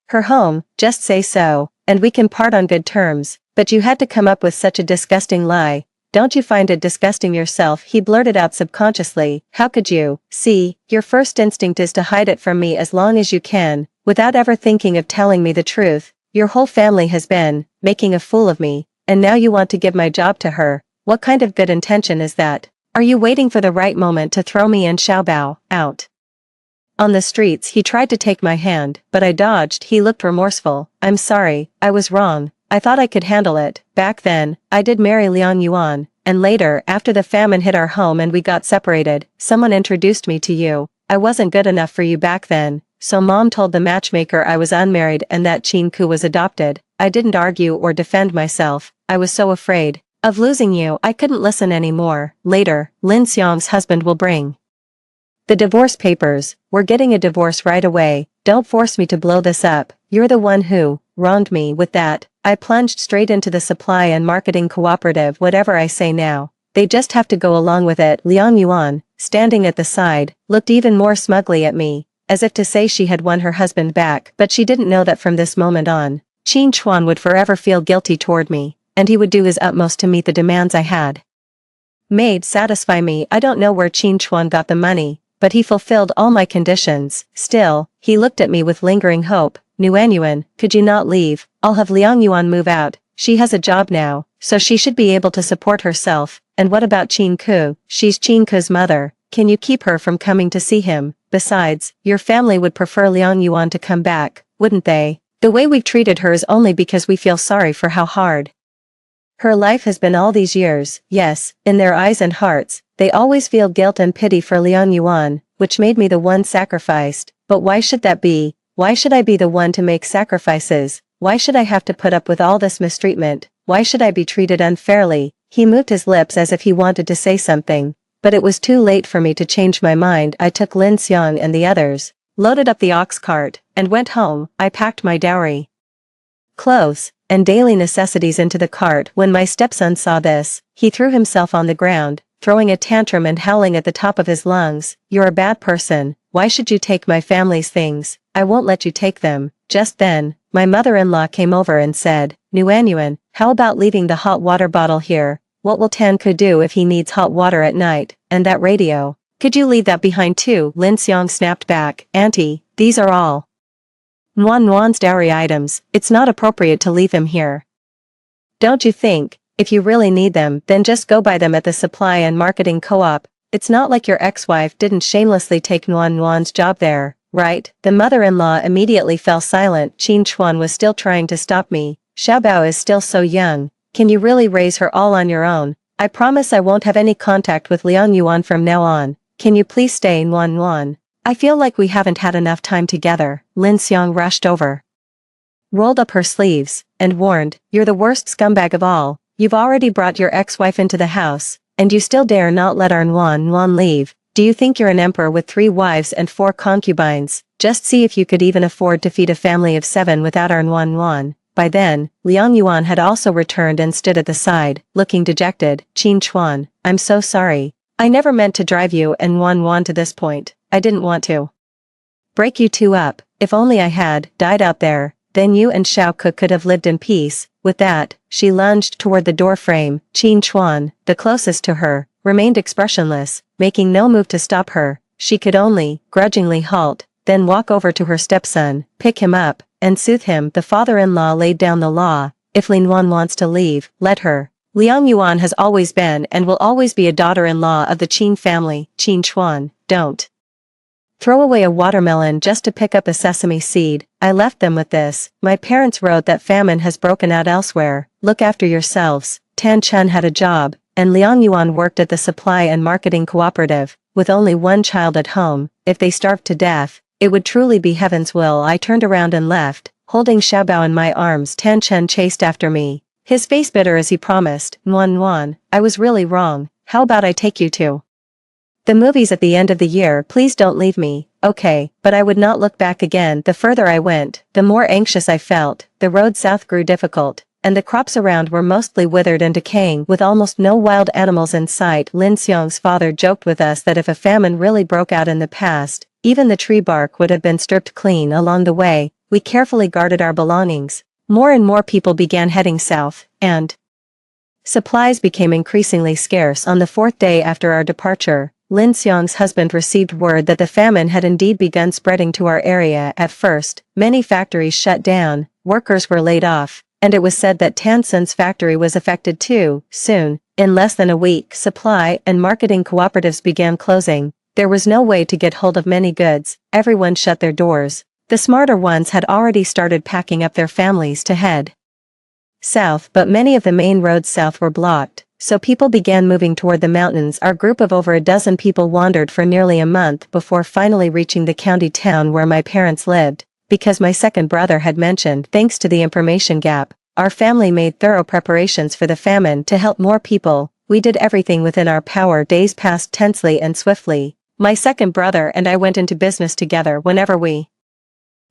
her home, just say so, and we can part on good terms. But you had to come up with such a disgusting lie. Don't you find it disgusting yourself? He blurted out subconsciously. How could you? See, your first instinct is to hide it from me as long as you can, without ever thinking of telling me the truth. Your whole family has been making a fool of me, and now you want to give my job to her. What kind of good intention is that? Are you waiting for the right moment to throw me and Xiaobao out on the streets? He tried to take my hand, but I dodged. He looked remorseful. I'm sorry, I was wrong. I thought I could handle it. Back then, I did marry Liang Yuan, and later, after the famine hit our home and we got separated, someone introduced me to you. I wasn't good enough for you back then, so Mom told the matchmaker I was unmarried and that Qin Ku was adopted. I didn't argue or defend myself. I was so afraid of losing you, I couldn't listen anymore. Later, Lin Xiang's husband will bring the divorce papers. We're getting a divorce right away. Don't force me to blow this up. You're the one who wronged me. With that, I plunged straight into the supply and marketing cooperative. Whatever I say now, they just have to go along with it. Liang Yuan, standing at the side, looked even more smugly at me, as if to say she had won her husband back. But she didn't know that from this moment on, Qin Chuan would forever feel guilty toward me, and he would do his utmost to meet the demands I had made satisfy me. I don't know where Qin Chuan got the money, but he fulfilled all my conditions. Still, he looked at me with lingering hope. Nuanyuan, could you not leave? I'll have Liang Yuan move out. She has a job now, so she should be able to support herself. And what about Qin Ku? She's Qin Ku's mother. Can you keep her from coming to see him? Besides, your family would prefer Liang Yuan to come back, wouldn't they? The way we've treated her is only because we feel sorry for how hard her life has been all these years. Yes, in their eyes and hearts, they always feel guilt and pity for Liang Yuan, which made me the one sacrificed. But why should that be? Why should I be the one to make sacrifices? Why should I have to put up with all this mistreatment? Why should I be treated unfairly? He moved his lips as if he wanted to say something, but it was too late for me to change my mind. I took Lin Xiang and the others, loaded up the ox cart, and went home. I packed my dowry, clothes, and daily necessities into the cart. When my stepson saw this, he threw himself on the ground, throwing a tantrum and howling at the top of his lungs. You're a bad person. Why should you take my family's things? I won't let you take them. Just then, my mother-in-law came over and said, Nuanyuan, how about leaving the hot water bottle here? What will Tan Ku do if he needs hot water at night? And that radio? Could you leave that behind too? Lin Xiang snapped back. Auntie, these are all Nuan Nuan's dowry items. It's not appropriate to leave him here. Don't you think? If you really need them, then just go buy them at the supply and marketing co-op. It's not like your ex-wife didn't shamelessly take Nuan Nuan's job there, right? The mother-in-law immediately fell silent. Qin Chuan was still trying to stop me. Xiaobao is still so young. Can you really raise her all on your own? I promise I won't have any contact with Liang Yuan from now on. Can you please stay, Nuan Nuan? I feel like we haven't had enough time together. Lin Xiang rushed over, rolled up her sleeves, and warned, "You're the worst scumbag of all. You've already brought your ex-wife into the house, and you still dare not let our Nuan Nuan leave. Do you think you're an emperor with 3 wives and 4 concubines? Just see if you could even afford to feed a family of 7 without our Nuan Nuan." By then, Liang Yuan had also returned and stood at the side, looking dejected. "Qin Chuan, I'm so sorry. I never meant to drive you and Nuan Nuan to this point. I didn't want to break you two up. If only I had died out there, then you and Xiao Ke could have lived in peace." With that, she lunged toward the door frame. Qin Chuan, the closest to her, remained expressionless, making no move to stop her. She could only, grudgingly halt, then walk over to her stepson, pick him up, and soothe him. The father-in-law laid down the law. If Lin Yuan wants to leave, let her. Liang Yuan has always been and will always be a daughter-in-law of the Qin family. Qin Chuan, don't throw away a watermelon just to pick up a sesame seed. I left them with this. My parents wrote that famine has broken out elsewhere. Look after yourselves. Tan Chen had a job, and Liang Yuan worked at the supply and marketing cooperative, with only 1 child at home. If they starved to death, it would truly be heaven's will. I turned around and left, holding Xiaobao in my arms. Tan Chen chased after me, his face bitter as he promised, "Nuan Nuan, I was really wrong. How about I take you to the movies at the end of the year? Please don't leave me." Okay, but I would not look back again. The further I went, the more anxious I felt. The road south grew difficult, and the crops around were mostly withered and decaying, with almost no wild animals in sight. Lin Xiang's father joked with us that if a famine really broke out in the past, even the tree bark would have been stripped clean. Along the way, we carefully guarded our belongings. More and more people began heading south, and supplies became increasingly scarce. On the 4th day after our departure, Lin Xiang's husband received word that the famine had indeed begun spreading to our area. At first, many factories shut down, workers were laid off, and it was said that Tan Sun's factory was affected too. Soon, in less than a week, supply and marketing cooperatives began closing. There was no way to get hold of many goods. Everyone shut their doors. The smarter ones had already started packing up their families to head south, but many of the main roads south were blocked, so people began moving toward the mountains. Our group of over a dozen people wandered for nearly a month before finally reaching the county town where my parents lived. Because my second brother had mentioned, thanks to the information gap, our family made thorough preparations for the famine to help more people. We did everything within our power. Days passed tensely and swiftly. My second brother and I went into business together. Whenever we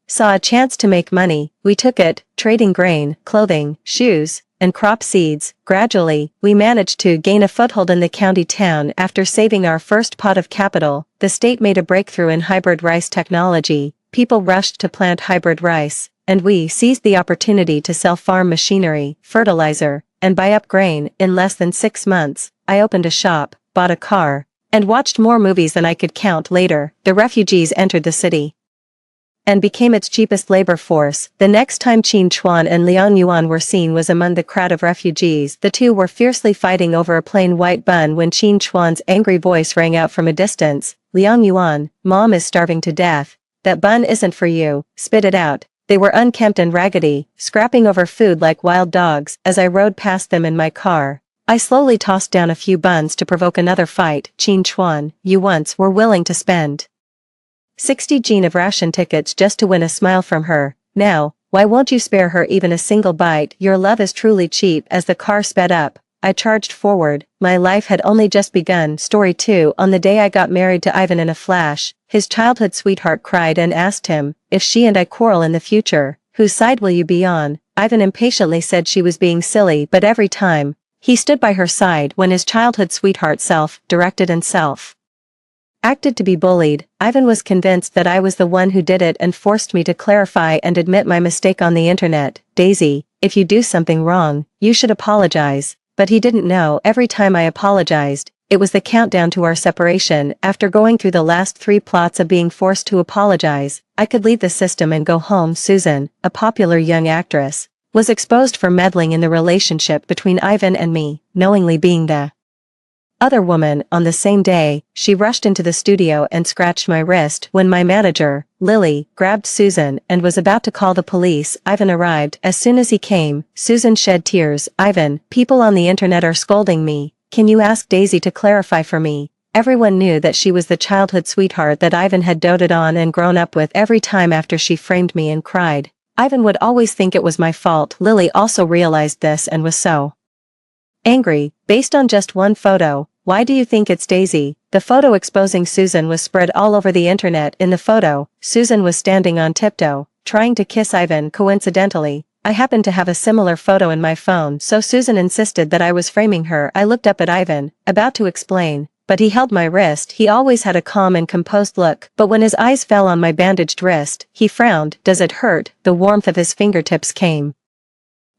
saw a chance to make money, we took it, trading grain, clothing, shoes, and crop seeds. Gradually, we managed to gain a foothold in the county town. After saving our first pot of capital, the state made a breakthrough in hybrid rice technology. People rushed to plant hybrid rice, and we seized the opportunity to sell farm machinery, fertilizer, and buy up grain. In less than 6 months, I opened a shop, bought a car, and watched more movies than I could count. Later, the refugees entered the city and became its cheapest labor force. The next time Qin Chuan and Liang Yuan were seen was among the crowd of refugees. The two were fiercely fighting over a plain white bun when Qin Chuan's angry voice rang out from a distance. "Liang Yuan, Mom is starving to death. That bun isn't for you, spit it out." They were unkempt and raggedy, scrapping over food like wild dogs. As I rode past them in my car, I slowly tossed down a few buns to provoke another fight. "Qin Chuan, you once were willing to spend 60 Gene of ration tickets just to win a smile from her. Now, why won't you spare her even a single bite? Your love is truly cheap." As the car sped up, I charged forward. My life had only just begun. Story 2. On the day I got married to Ivan, in a flash, his childhood sweetheart cried and asked him, if she and I quarrel in the future, whose side will you be on? Ivan impatiently said she was being silly, but every time, he stood by her side when his childhood sweetheart self-directed and acted to be bullied. Ivan was convinced that I was the one who did it and forced me to clarify and admit my mistake on the internet. "Daisy, if you do something wrong, you should apologize." But he didn't know. Every time I apologized, it was the countdown to our separation. After going through the last 3 plots of being forced to apologize, I could leave the system and go home. Susan, a popular young actress, was exposed for meddling in the relationship between Ivan and me, knowingly being the Other woman, on the same day, she rushed into the studio and scratched my wrist when my manager, Lily, grabbed Susan and was about to call the police. Ivan arrived. As soon as he came, Susan shed tears. Ivan, people on the internet are scolding me. Can you ask Daisy to clarify for me? Everyone knew that she was the childhood sweetheart that Ivan had doted on and grown up with. Every time after she framed me and cried, Ivan would always think it was my fault. Lily also realized this and was so angry. Based on just one photo, why do you think it's Daisy? The photo exposing Susan was spread all over the internet. In the photo, Susan was standing on tiptoe, trying to kiss Ivan. Coincidentally, I happened to have a similar photo in my phone, so Susan insisted that I was framing her. I looked up at Ivan, about to explain, but he held my wrist. He always had a calm and composed look, but when his eyes fell on my bandaged wrist, he frowned. Does it hurt? The warmth of his fingertips came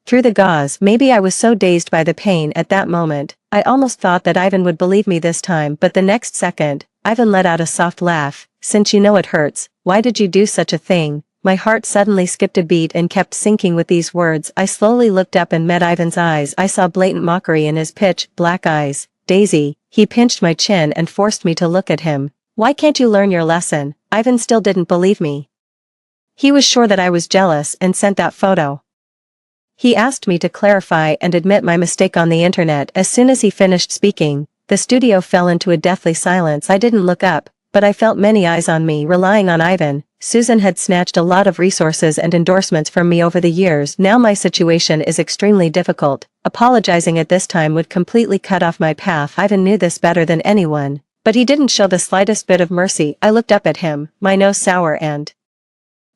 through the gauze. Maybe I was so dazed by the pain at that moment, I almost thought that Ivan would believe me this time, but the next second, Ivan let out a soft laugh. Since you know it hurts, why did you do such a thing? My heart suddenly skipped a beat and kept sinking with these words. I slowly looked up and met Ivan's eyes. I saw blatant mockery in his pitch black eyes. Daisy, he pinched my chin and forced me to look at him. Why can't you learn your lesson? Ivan still didn't believe me. He was sure that I was jealous and sent that photo. He asked me to clarify and admit my mistake on the internet. As soon as he finished speaking, the studio fell into a deathly silence. I didn't look up, but I felt many eyes on me, relying on Ivan. Susan had snatched a lot of resources and endorsements from me over the years. Now my situation is extremely difficult. Apologizing at this time would completely cut off my path. Ivan knew this better than anyone, but he didn't show the slightest bit of mercy. I looked up at him, my nose sour and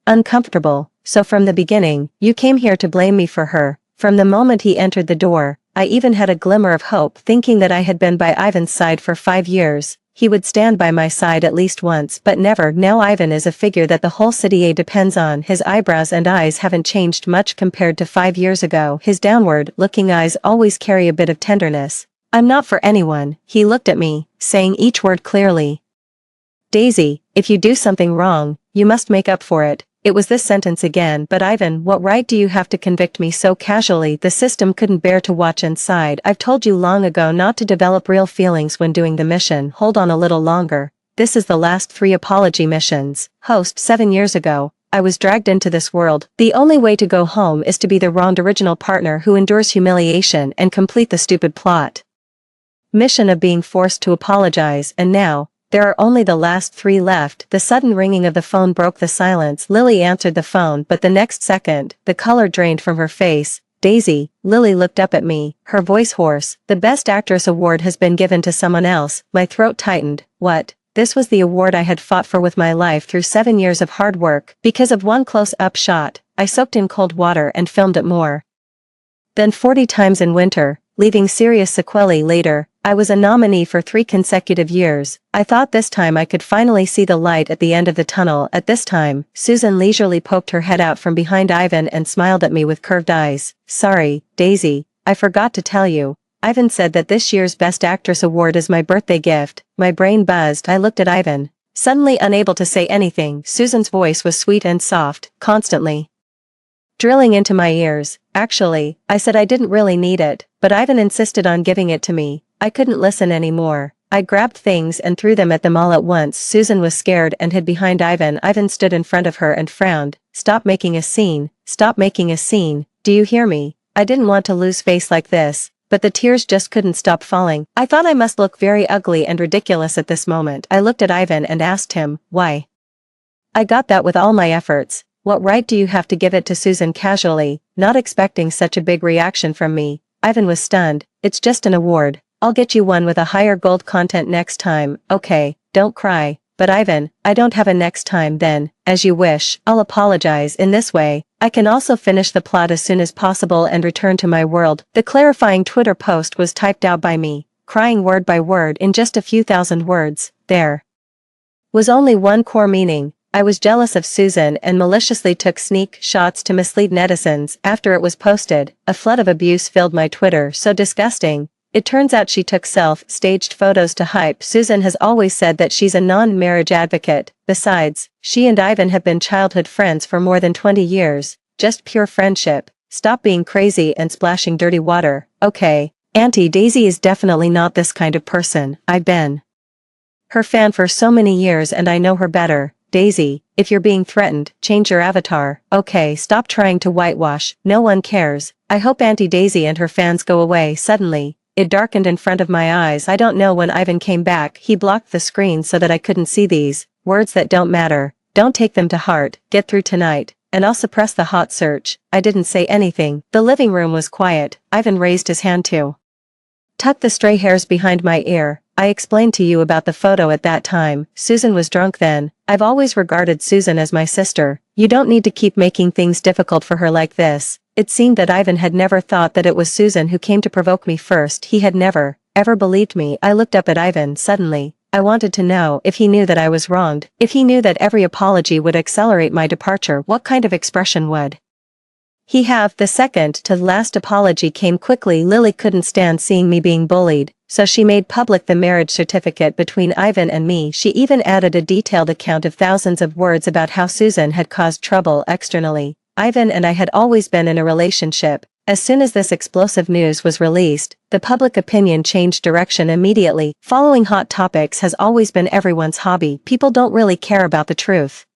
uncomfortable. So from the beginning, you came here to blame me for her. From the moment he entered the door, I even had a glimmer of hope, thinking that I had been by Ivan's side for 5 years. He would stand by my side at least once, but never. Now Ivan is a figure that the whole city depends on. His eyebrows and eyes haven't changed much compared to 5 years ago. His downward-looking eyes always carry a bit of tenderness. I'm not for anyone. He looked at me, saying each word clearly. Daisy, if you do something wrong, you must make up for it. It was this sentence again. But Ivan, what right do you have to convict me so casually? The system couldn't bear to watch and sighed. I've told you long ago not to develop real feelings when doing the mission. Hold on a little longer. This is the last 3 apology missions. Host, 7 years ago, I was dragged into this world. The only way to go home is to be the wronged original partner who endures humiliation and complete the stupid plot mission of being forced to apologize. And now, there are only the last 3 left. The sudden ringing of the phone broke the silence. Lily answered the phone, but the next second, the color drained from her face. Daisy, Lily looked up at me, her voice hoarse. The Best Actress award has been given to someone else. My throat tightened. What? This was the award I had fought for with my life through 7 years of hard work. Because of one close-up shot, I soaked in cold water and filmed it more than 40 times in winter, leaving serious sequelae later. I was a nominee for 3 consecutive years. I thought this time I could finally see the light at the end of the tunnel. At this time, Susan leisurely poked her head out from behind Ivan and smiled at me with curved eyes. Sorry, Daisy, I forgot to tell you. Ivan said that this year's Best Actress award is my birthday gift. My brain buzzed. I looked at Ivan, suddenly unable to say anything. Susan's voice was sweet and soft, constantly drilling into my ears. Actually, I said I didn't really need it, but Ivan insisted on giving it to me. I couldn't listen anymore. I grabbed things and threw them at them all at once. Susan was scared and hid behind Ivan. Ivan stood in front of her and frowned. Stop making a scene. Stop making a scene. Do you hear me? I didn't want to lose face like this, but the tears just couldn't stop falling. I thought I must look very ugly and ridiculous at this moment. I looked at Ivan and asked him, why? I got that with all my efforts. What right do you have to give it to Susan casually, not expecting such a big reaction from me? Ivan was stunned. It's just an award. I'll get you one with a higher gold content next time. Okay, don't cry. But Ivan, I don't have a next time then. As you wish. I'll apologize. In this way, I can also finish the plot as soon as possible and return to my world. The clarifying Twitter post was typed out by me, crying word by word in just a few thousand words. There was only one core meaning. I was jealous of Susan and maliciously took sneak shots to mislead netizens. After it was posted, a flood of abuse filled my Twitter. So disgusting. It turns out she took self-staged photos to hype. Susan has always said that she's a non-marriage advocate. Besides, she and Ivan have been childhood friends for more than 20 years. Just pure friendship. Stop being crazy and splashing dirty water, okay? Auntie Daisy is definitely not this kind of person. I've been her fan for so many years and I know her better. Daisy, if you're being threatened, change your avatar. Okay, stop trying to whitewash, no one cares. I hope Auntie Daisy and her fans go away. Suddenly, it darkened in front of my eyes. I don't know when Ivan came back. He blocked the screen so that I couldn't see these words that don't matter. Don't take them to heart. Get through tonight. And I'll suppress the hot search. I didn't say anything. The living room was quiet. Ivan raised his hand to tuck the stray hairs behind my ear. I explained to you about the photo at that time. Susan was drunk then. I've always regarded Susan as my sister. You don't need to keep making things difficult for her like this. It seemed that Ivan had never thought that it was Susan who came to provoke me first. He had never, ever believed me. I looked up at Ivan suddenly. I wanted to know if he knew that I was wronged, if he knew that every apology would accelerate my departure. What kind of expression would he have? The second to last apology came quickly. Lily couldn't stand seeing me being bullied, so she made public the marriage certificate between Ivan and me. She even added a detailed account of thousands of words about how Susan had caused trouble externally. Ivan and I had always been in a relationship. As soon as this explosive news was released, the public opinion changed direction immediately. Following hot topics has always been everyone's hobby. People don't really care about the truth.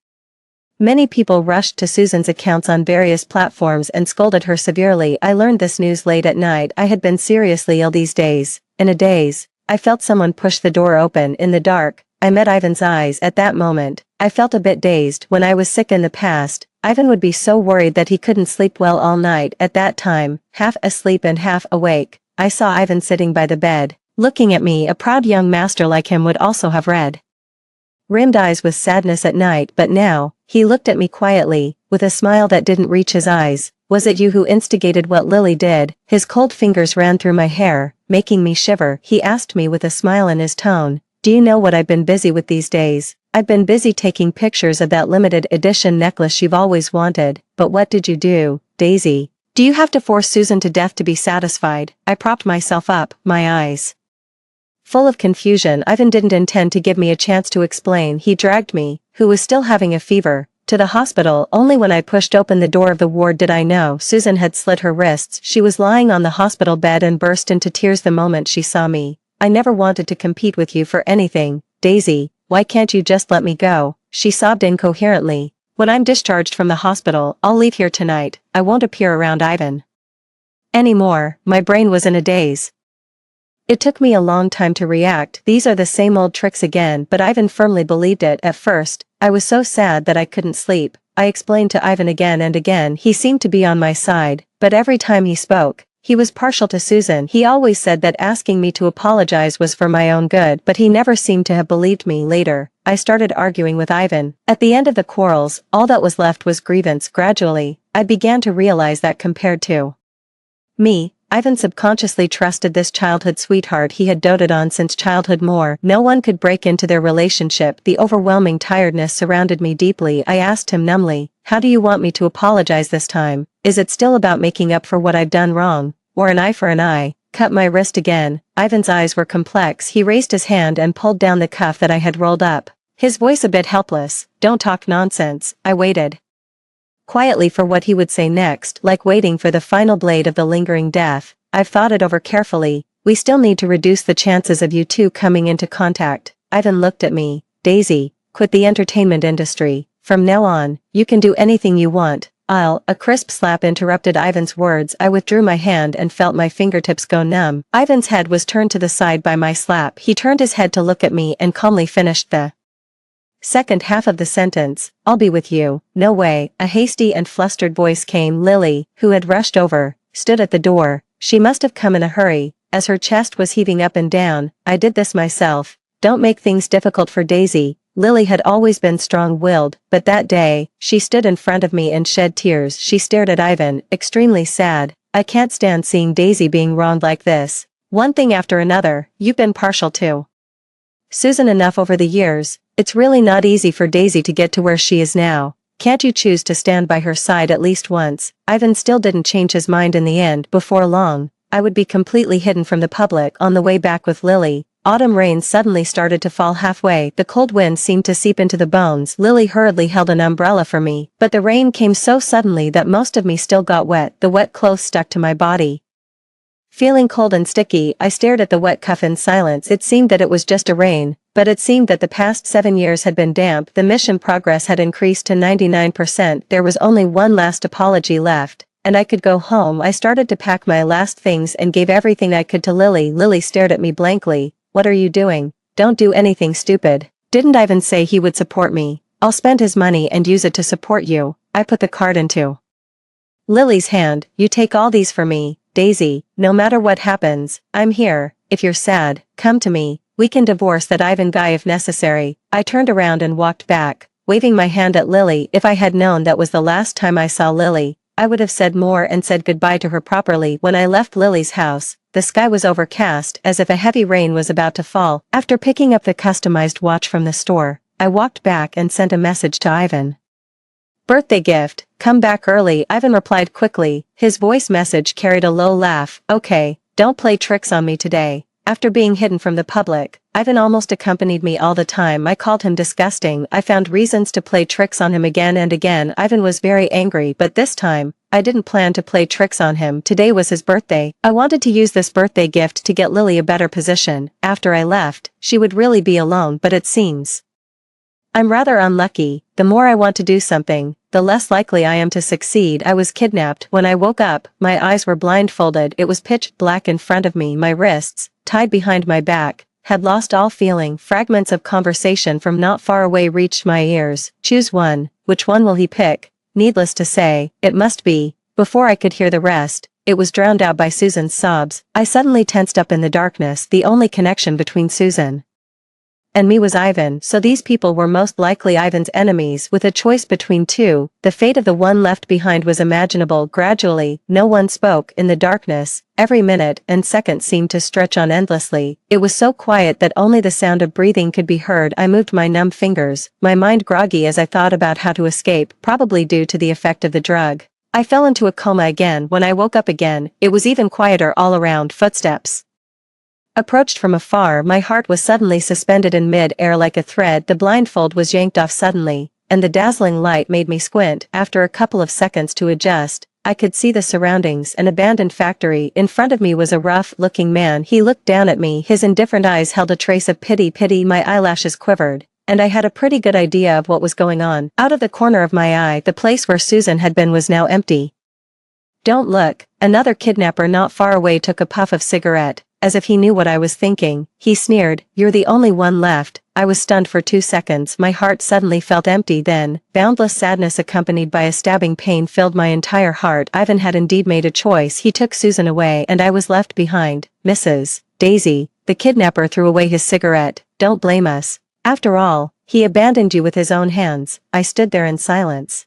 Many people rushed to Susan's accounts on various platforms and scolded her severely. I learned this news late at night. I had been seriously ill these days. In a daze, I felt someone push the door open in the dark. I met Ivan's eyes at that moment. I felt a bit dazed. When I was sick in the past, Ivan would be so worried that he couldn't sleep well all night. At that time, half asleep and half awake, I saw Ivan sitting by the bed, looking at me. A proud young master like him would also have rimmed eyes with sadness at night, but now, he looked at me quietly, with a smile that didn't reach his eyes. Was it you who instigated what Lily did? His cold fingers ran through my hair, making me shiver. He asked me with a smile in his tone. Do you know what I've been busy with these days? I've been busy taking pictures of that limited edition necklace you've always wanted. But what did you do, Daisy? Do you have to force Susan to death to be satisfied? I propped myself up, my eyes full of confusion. Ivan didn't intend to give me a chance to explain. He dragged me, who was still having a fever, to the hospital. Only when I pushed open the door of the ward did I know Susan had slit her wrists. She was lying on the hospital bed and burst into tears the moment she saw me. I never wanted to compete with you for anything, Daisy. Why can't you just let me go? She sobbed incoherently. When I'm discharged from the hospital, I'll leave here tonight. I won't appear around Ivan anymore. My brain was in a daze. It took me a long time to react. These are the same old tricks again, but Ivan firmly believed it. At first, I was so sad that I couldn't sleep. I explained to Ivan again and again. He seemed to be on my side, but every time he spoke, he was partial to Susan. He always said that asking me to apologize was for my own good, but he never seemed to have believed me. Later, I started arguing with Ivan. At the end of the quarrels, all that was left was grievance. Gradually, I began to realize that compared to me, Ivan subconsciously trusted this childhood sweetheart he had doted on since childhood more. No one could break into their relationship. The overwhelming tiredness surrounded me deeply. I asked him numbly, how do you want me to apologize this time? Is it still about making up for what I've done wrong? Or an eye for an eye? Cut my wrist again. Ivan's eyes were complex. He raised his hand and pulled down the cuff that I had rolled up, his voice a bit helpless. Don't talk nonsense. I waited quietly for what he would say next, like waiting for the final blade of the lingering death. I've thought it over carefully. We still need to reduce the chances of you two coming into contact. Ivan looked at me. Daisy, quit the entertainment industry. From now on, you can do anything you want. A crisp slap interrupted Ivan's words. I withdrew my hand and felt my fingertips go numb. Ivan's head was turned to the side by my slap. He turned his head to look at me and calmly finished the second half of the sentence. I'll be with you. No way. A hasty and flustered voice came. Lily, who had rushed over, stood at the door. She must have come in a hurry, as her chest was heaving up and down. I did this myself. Don't make things difficult for Daisy. Lily had always been strong-willed, but that day, she stood in front of me and shed tears. She stared at Ivan, extremely sad. I can't stand seeing Daisy being wronged like this. One thing after another. You've been partial to Susan enough over the years. It's really not easy for Daisy to get to where she is now. Can't you choose to stand by her side at least once? Ivan still didn't change his mind in the end. Before long, I would be completely hidden from the public. On the way back with Lily, autumn rain suddenly started to fall halfway. The cold wind seemed to seep into the bones. Lily hurriedly held an umbrella for me, but the rain came so suddenly that most of me still got wet. The wet clothes stuck to my body Feeling cold and sticky, I stared at the wet cuff in silence. It seemed that it was just a rain, but it seemed that the past 7 years had been damp. The mission progress had increased to 99%. There was only one last apology left, and I could go home. I started to pack my last things and gave everything I could to Lily. Lily stared at me blankly. What are you doing? Don't do anything stupid. Didn't Ivan say he would support me? I'll spend his money and use it to support you. I put the card into Lily's hand. You take all these for me, Daisy. No matter what happens, I'm here. If you're sad, come to me. We can divorce that Ivan guy if necessary. I turned around and walked back, waving my hand at Lily. If I had known that was the last time I saw Lily, I would have said more and said goodbye to her properly. When I left Lily's house, the sky was overcast as if a heavy rain was about to fall. After picking up the customized watch from the store, I walked back and sent a message to Ivan. Birthday gift, come back early. Ivan replied quickly. His voice message carried a low laugh. Okay, don't play tricks on me today. After being hidden from the public, Ivan almost accompanied me all the time. I called him disgusting. I found reasons to play tricks on him again and again. Ivan was very angry, but this time, I didn't plan to play tricks on him. Today was his birthday. I wanted to use this birthday gift to get Lily a better position. After I left, she would really be alone, but it seems I'm rather unlucky. The more I want to do something, the less likely I am to succeed. I was kidnapped. When I woke up, my eyes were blindfolded. It was pitch black in front of me. My wrists, tied behind my back, had lost all feeling. Fragments of conversation from not far away reached my ears. Choose one. Which one will he pick? Needless to say, it must be. Before I could hear the rest, it was drowned out by Susan's sobs. I suddenly tensed up in the darkness. The only connection between Susan and me was Ivan, so these people were most likely Ivan's enemies. With a choice between two, the fate of the one left behind was imaginable. Gradually, no one spoke. In the darkness, every minute and second seemed to stretch on endlessly. It was so quiet that only the sound of breathing could be heard. I moved my numb fingers, my mind groggy as I thought about how to escape, probably due to the effect of the drug. I fell into a coma again. When I woke up again, it was even quieter all around. Footsteps approached from afar. My heart was suddenly suspended in mid-air like a thread. The blindfold was yanked off suddenly, and the dazzling light made me squint. After a couple of seconds to adjust, I could see the surroundings. An abandoned factory. In front of me was a rough-looking man. He looked down at me. His indifferent eyes held a trace of pity. My eyelashes quivered, and I had a pretty good idea of what was going on. Out of the corner of my eye, the place where Susan had been was now empty. Don't look. Another kidnapper not far away took a puff of cigarette, as if he knew what I was thinking. He sneered, "You're the only one left." I was stunned for 2 seconds. My heart suddenly felt empty. Then, boundless sadness accompanied by a stabbing pain filled my entire heart. Ivan had indeed made a choice. He took Susan away and I was left behind. Mrs. Daisy, the kidnapper threw away his cigarette. Don't blame us. After all, he abandoned you with his own hands. I stood there in silence,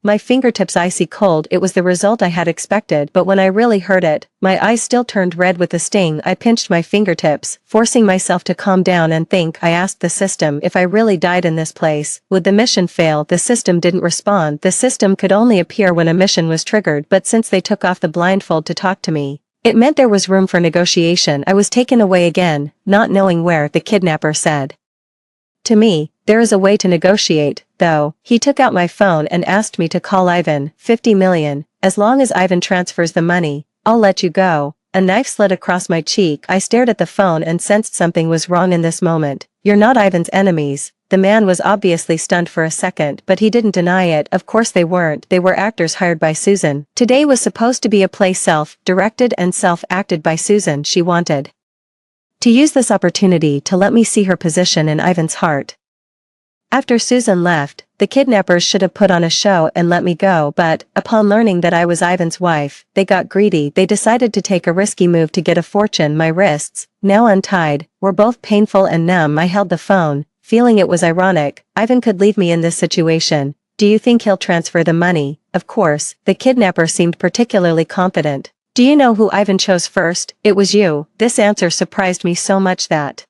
my fingertips icy cold. It was the result I had expected, but when I really heard it, my eyes still turned red with the sting. I pinched my fingertips, forcing myself to calm down and think. I asked the system if I really died in this place, would the mission fail? The system didn't respond. The system could only appear when a mission was triggered, but since they took off the blindfold to talk to me, it meant there was room for negotiation. I was taken away again, not knowing where. The kidnapper said to me, "There is a way to negotiate, though." He took out my phone and asked me to call Ivan. 50 million. As long as Ivan transfers the money, I'll let you go. A knife slid across my cheek. I stared at the phone and sensed something was wrong in this moment. You're not Ivan's enemies. The man was obviously stunned for a second, but he didn't deny it. Of course they weren't. They were actors hired by Susan. Today was supposed to be a play self-directed and self-acted by Susan. She wanted to use this opportunity to let me see her position in Ivan's heart. After Susan left, the kidnappers should have put on a show and let me go, but, upon learning that I was Ivan's wife, they got greedy. They decided to take a risky move to get a fortune. My wrists, now untied, were both painful and numb. I held the phone, feeling it was ironic. Ivan could leave me in this situation. Do you think he'll transfer the money? Of course. The kidnapper seemed particularly confident. Do you know who Ivan chose first? It was you. This answer surprised me so much that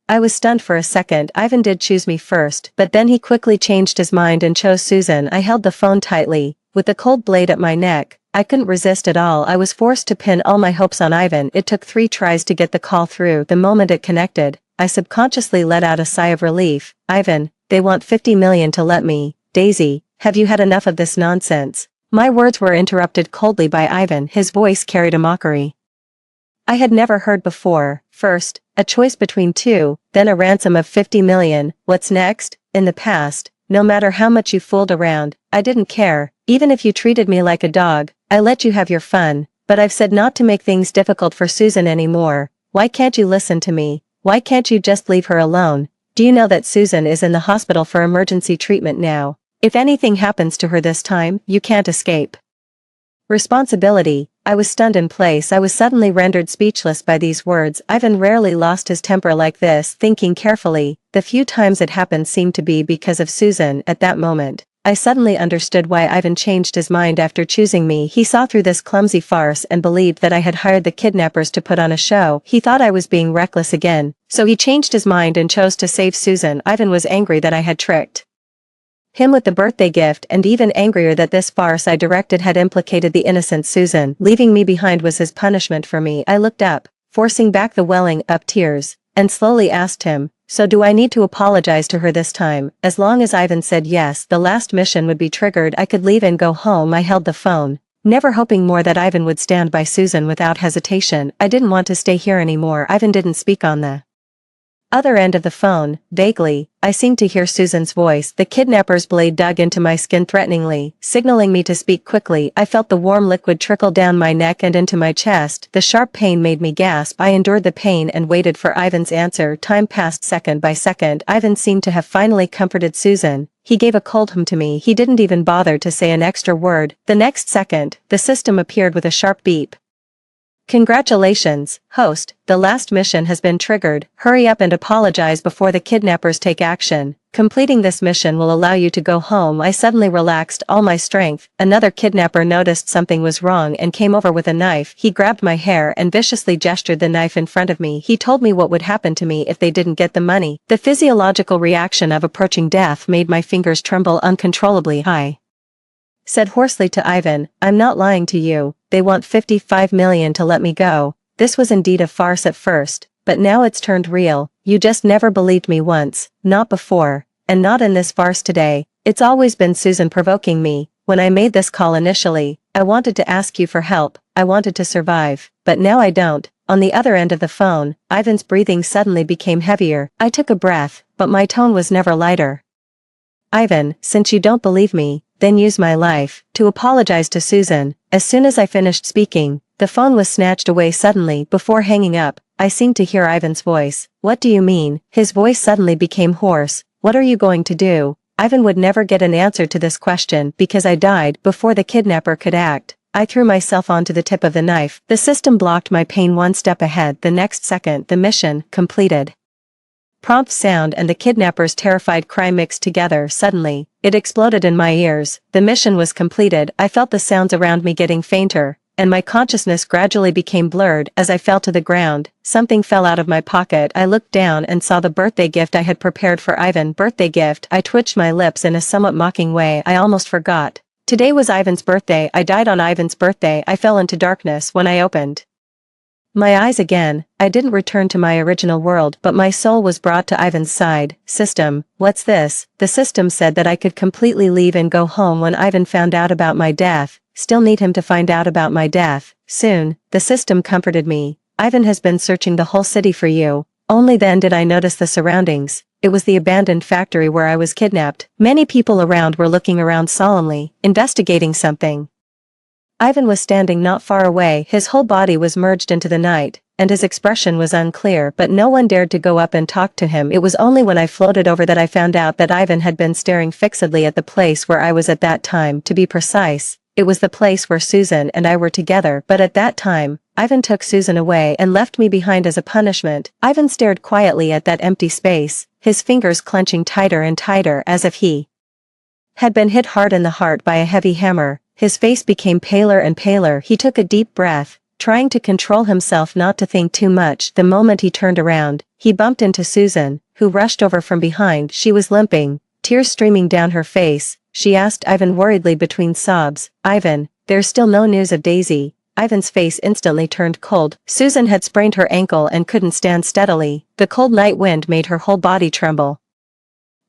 I was stunned for a second. Ivan did choose me first, but then he quickly changed his mind and chose Susan. I held the phone tightly, with the cold blade at my neck. I couldn't resist at all. I was forced to pin all my hopes on Ivan. It took 3 tries to get the call through. The moment it connected, I subconsciously let out a sigh of relief. Ivan, they want 50 million to let me. Daisy, have you had enough of this nonsense? My words were interrupted coldly by Ivan. His voice carried a mockery. I had never heard before. First, a choice between two, then a ransom of 50 million. What's next? In the past, no matter how much you fooled around, I didn't care. Even if you treated me like a dog, I let you have your fun. But I've said not to make things difficult for Susan anymore. Why can't you listen to me? Why can't you just leave her alone? Do you know that Susan is in the hospital for emergency treatment now? If anything happens to her this time, you can't escape responsibility. I was stunned in place. I was suddenly rendered speechless by these words. Ivan rarely lost his temper like this. Thinking carefully, the few times it happened seemed to be because of Susan. At that moment, I suddenly understood why Ivan changed his mind after choosing me. He saw through this clumsy farce and believed that I had hired the kidnappers to put on a show. He thought I was being reckless again, so he changed his mind and chose to save Susan. Ivan was angry that I had tricked him with the birthday gift, and even angrier that this farce I directed had implicated the innocent Susan. Leaving me behind was his punishment for me. I looked up, forcing back the welling up tears, and slowly asked him, so do I need to apologize to her this time? As long as Ivan said yes, the last mission would be triggered. I could leave and go home. I held the phone, never hoping more that Ivan would stand by Susan without hesitation. I didn't want to stay here anymore. Ivan didn't speak on the other end of the phone. Vaguely, I seemed to hear Susan's voice. The kidnapper's blade dug into my skin threateningly, signaling me to speak quickly. I felt the warm liquid trickle down my neck and into my chest. The sharp pain made me gasp. I endured the pain and waited for Ivan's answer. Time passed second by second. Ivan seemed to have finally comforted Susan. He gave a cold hum to me. He didn't even bother to say an extra word. The next second, the system appeared with a sharp beep. Congratulations, host, the last mission has been triggered. Hurry up and apologize before the kidnappers take action. Completing this mission will allow you to go home. I suddenly relaxed all my strength. Another kidnapper noticed something was wrong and came over with a knife. He grabbed my hair and viciously gestured the knife in front of me. He told me what would happen to me if they didn't get the money. The physiological reaction of approaching death made my fingers tremble uncontrollably. I said hoarsely to Ivan, I'm not lying to you. They want 55 million to let me go. This was indeed a farce at first, but now it's turned real. You just never believed me once, not before, and not in this farce today. It's always been Susan provoking me. When I made this call initially, I wanted to ask you for help. I wanted to survive, but now I don't. On the other end of the phone, Ivan's breathing suddenly became heavier. I took a breath, but my tone was never lighter. Ivan, since you don't believe me, then use my life to apologize to Susan. As soon as I finished speaking, the phone was snatched away suddenly. Before hanging up, I seemed to hear Ivan's voice. What do you mean? His voice suddenly became hoarse. What are you going to do? Ivan would never get an answer to this question because I died before the kidnapper could act. I threw myself onto the tip of the knife. The system blocked my pain one step ahead. The next second, the mission completed. Prompt sound and the kidnapper's terrified cry mixed together. Suddenly, it exploded in my ears. The mission was completed. I felt the sounds around me getting fainter, and my consciousness gradually became blurred. As I fell to the ground, something fell out of my pocket. I looked down and saw the birthday gift I had prepared for Ivan. Birthday gift. I twitched my lips in a somewhat mocking way. I almost forgot. Today was Ivan's birthday. I died on Ivan's birthday. I fell into darkness when I opened my eyes again. I didn't return to my original world, but my soul was brought to Ivan's side. System, what's this? The system said that I could completely leave and go home when Ivan found out about my death. Still need him to find out about my death soon. The system comforted me. Ivan has been searching the whole city for you. Only then did I notice the surroundings. It was the abandoned factory where I was kidnapped. Many people around were looking around solemnly, investigating something. Ivan was standing not far away. His whole body was merged into the night, and his expression was unclear, but no one dared to go up and talk to him. It was only when I floated over that I found out that Ivan had been staring fixedly at the place where I was at that time. To be precise, it was the place where Susan and I were together, but at that time, Ivan took Susan away and left me behind as a punishment. Ivan stared quietly at that empty space, his fingers clenching tighter and tighter as if he had been hit hard in the heart by a heavy hammer. His face became paler and paler. He took a deep breath, trying to control himself not to think too much. The moment he turned around, he bumped into Susan, who rushed over from behind. She was limping, tears streaming down her face. She asked Ivan worriedly between sobs, Ivan, there's still no news of Daisy. Ivan's face instantly turned cold. Susan had sprained her ankle and couldn't stand steadily. The cold night wind made her whole body tremble.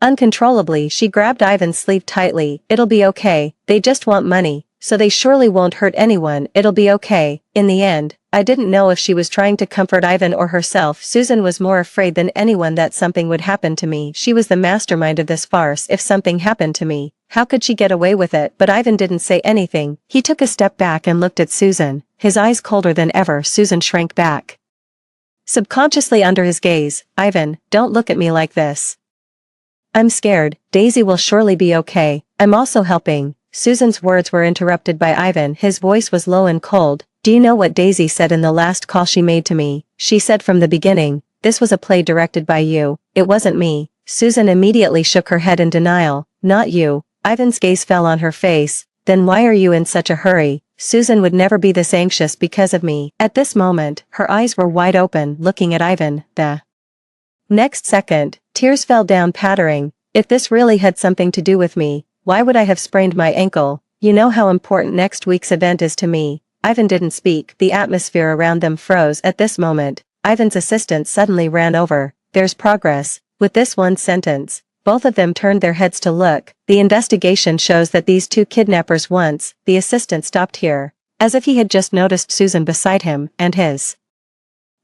Uncontrollably, she grabbed Ivan's sleeve tightly. It'll be okay, they just want money. so they surely won't hurt anyone, it'll be okay." In the end, I didn't know if she was trying to comfort Ivan or herself. Susan was more afraid than anyone that something would happen to me. She was the mastermind of this farce. If something happened to me, how could she get away with it? But Ivan didn't say anything. He took a step back and looked at Susan, his eyes colder than ever. Susan shrank back. Subconsciously under his gaze, "Ivan, don't look at me like this. I'm scared. Daisy will surely be okay. I'm also helping." Susan's words were interrupted by Ivan. His voice was low and cold. "Do you know what Daisy said in the last call she made to me? She said from the beginning, this was a play directed by you. It wasn't me." Susan immediately shook her head in denial. "Not you." Ivan's gaze fell on her face. "Then why are you in such a hurry? Susan would never be this anxious because of me." At this moment, her eyes were wide open, looking at Ivan. The next second, tears fell down pattering. "If this really had something to do with me, why would I have sprained my ankle? You know how important next week's event is to me." Ivan didn't speak. The atmosphere around them froze at this moment. Ivan's assistant suddenly ran over. "There's progress." With this one sentence, both of them turned their heads to look. "The investigation shows that these two kidnappers once." The assistant stopped here, as if he had just noticed Susan beside him, and his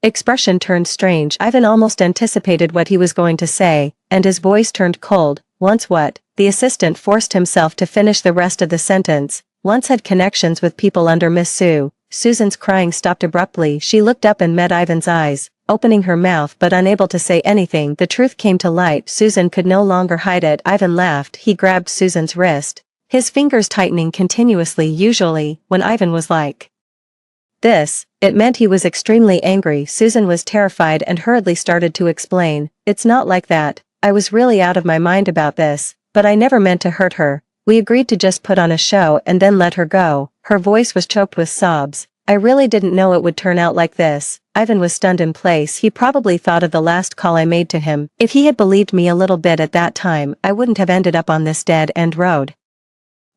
expression turned strange. Ivan almost anticipated what he was going to say, and his voice turned cold. "Once what?" The assistant forced himself to finish the rest of the sentence. "Once had connections with people under Miss Sue." Susan's crying stopped abruptly. She looked up and met Ivan's eyes, opening her mouth but unable to say anything. The truth came to light. Susan could no longer hide it. Ivan laughed. He grabbed Susan's wrist, his fingers tightening continuously. Usually, when Ivan was like this, it meant he was extremely angry. Susan was terrified and hurriedly started to explain. "It's not like that. I was really out of my mind about this, but I never meant to hurt her. We agreed to just put on a show and then let her go." Her voice was choked with sobs. "I really didn't know it would turn out like this." Ivan was stunned in place. He probably thought of the last call I made to him. If he had believed me a little bit at that time, I wouldn't have ended up on this dead-end road.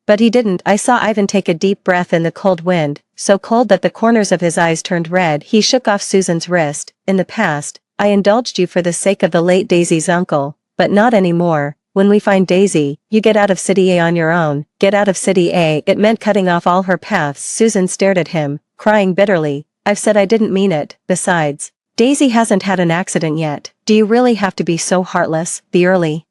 But he didn't. I saw Ivan take a deep breath in the cold wind, so cold that the corners of his eyes turned red. He shook off Susan's wrist. "In the past, I indulged you for the sake of the late Daisy's uncle, but not anymore. When we find Daisy, you get out of City A on your own." Get out of City A? It meant cutting off all her paths. Susan stared at him, crying bitterly. "I've said I didn't mean it. Besides, Daisy hasn't had an accident yet. Do you really have to be so heartless?" The early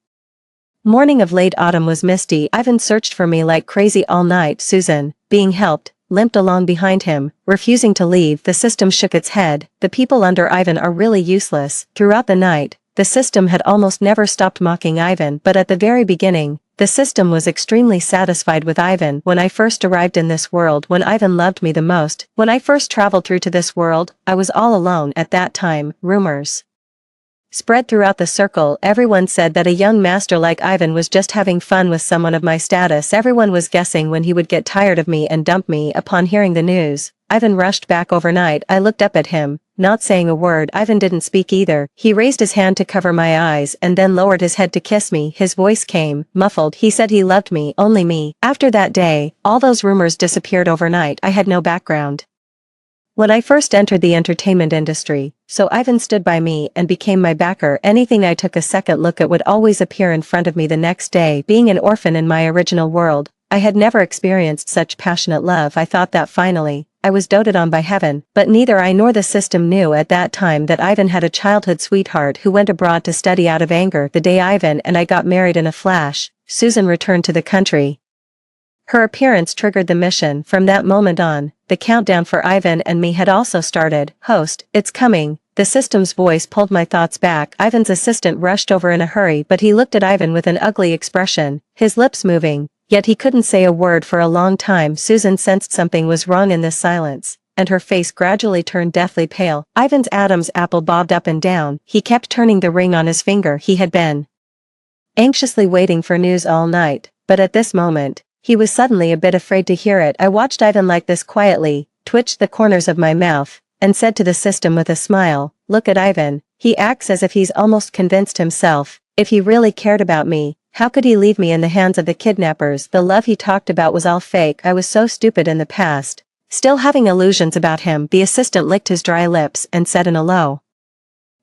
morning of late autumn was misty. Ivan searched for me like crazy all night. Susan, being helped, limped along behind him, refusing to leave. The system shook its head. "The people under Ivan are really useless." Throughout the night, the system had almost never stopped mocking Ivan, but at the very beginning, the system was extremely satisfied with Ivan. When I first arrived in this world, when Ivan loved me the most, when I first traveled through to this world, I was all alone. At that time, rumors spread throughout the circle. Everyone said that a young master like Ivan was just having fun with someone of my status. Everyone was guessing when he would get tired of me and dump me. Upon hearing the news, Ivan rushed back overnight. I looked up at him, not saying a word. Ivan didn't speak either. He raised his hand to cover my eyes and then lowered his head to kiss me. His voice came, muffled. He said he loved me, only me. After that day, all those rumors disappeared overnight. I had no background when I first entered the entertainment industry, so Ivan stood by me and became my backer. Anything I took a second look at would always appear in front of me the next day. Being an orphan in my original world, I had never experienced such passionate love. I thought that finally, I was doted on by heaven, but neither I nor the system knew at that time that Ivan had a childhood sweetheart who went abroad to study out of anger. The day Ivan and I got married in a flash, Susan returned to the country. Her appearance triggered the mission. From that moment on, the countdown for Ivan and me had also started. "Host, it's coming." The system's voice pulled my thoughts back. Ivan's assistant rushed over in a hurry, but he looked at Ivan with an ugly expression, his lips moving, yet he couldn't say a word for a long time. Susan sensed something was wrong in this silence, and her face gradually turned deathly pale. Ivan's Adam's apple bobbed up and down. He kept turning the ring on his finger. He had been anxiously waiting for news all night, but at this moment, he was suddenly a bit afraid to hear it. I watched Ivan like this quietly, twitched the corners of my mouth, and said to the system with a smile, "Look at Ivan. He acts as if he's almost convinced himself. If he really cared about me, how could he leave me in the hands of the kidnappers? The love he talked about was all fake. I was so stupid in the past, still having illusions about him." The assistant licked his dry lips and said in a low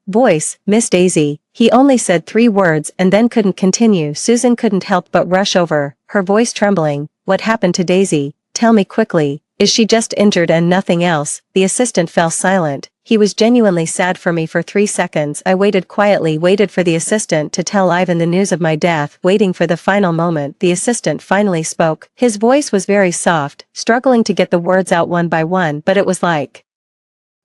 voice, "Miss Daisy." He only said 3 words and then couldn't continue. Susan couldn't help but rush over, her voice trembling. "What happened to Daisy? tell me quickly, is she just injured and nothing else?" The assistant fell silent. He was genuinely sad for me for 3 seconds. I waited quietly, waited for the assistant to tell Ivan the news of my death, waiting for the final moment. The assistant finally spoke. His voice was very soft, struggling to get the words out one by one, but it was like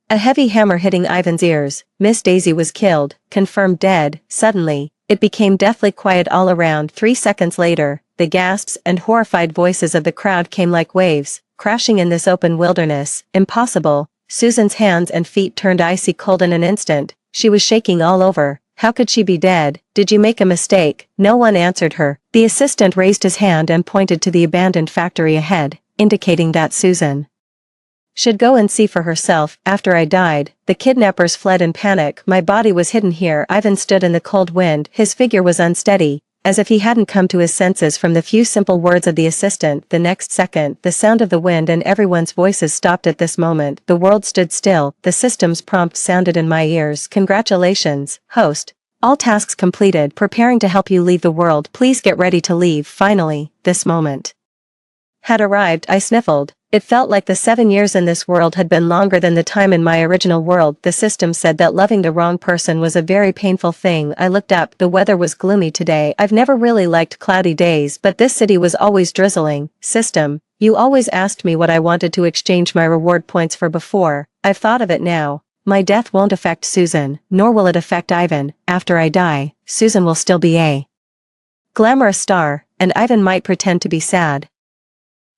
a heavy hammer hitting Ivan's ears. "Miss Daisy was killed, confirmed dead." Suddenly, it became deathly quiet all around. 3 seconds later, the gasps and horrified voices of the crowd came like waves, crashing in this open wilderness. "Impossible." Susan's hands and feet turned icy cold in an instant. She was shaking all over. "How could she be dead? Did you make a mistake?" No one answered her. The assistant raised his hand and pointed to the abandoned factory ahead, indicating that Susan should go and see for herself. "After I died, the kidnappers fled in panic. My body was hidden here." Ivan stood in the cold wind. His figure was unsteady, as if he hadn't come to his senses from the few simple words of the assistant. The next second, the sound of the wind and everyone's voices stopped at this moment. The world stood still. The system's prompt sounded in my ears. "Congratulations, host. All tasks completed. Preparing to help you leave the world. Please get ready to leave." Finally, this moment had arrived. I sniffled. It felt like the 7 years in this world had been longer than the time in my original world. The system said that loving the wrong person was a very painful thing. I looked up. The weather was gloomy today. I've never really liked cloudy days, but this city was always drizzling. "System, you always asked me what I wanted to exchange my reward points for before. I've thought of it now. My death won't affect Susan, nor will it affect Ivan. After I die, Susan will still be a glamorous star, and Ivan might pretend to be sad.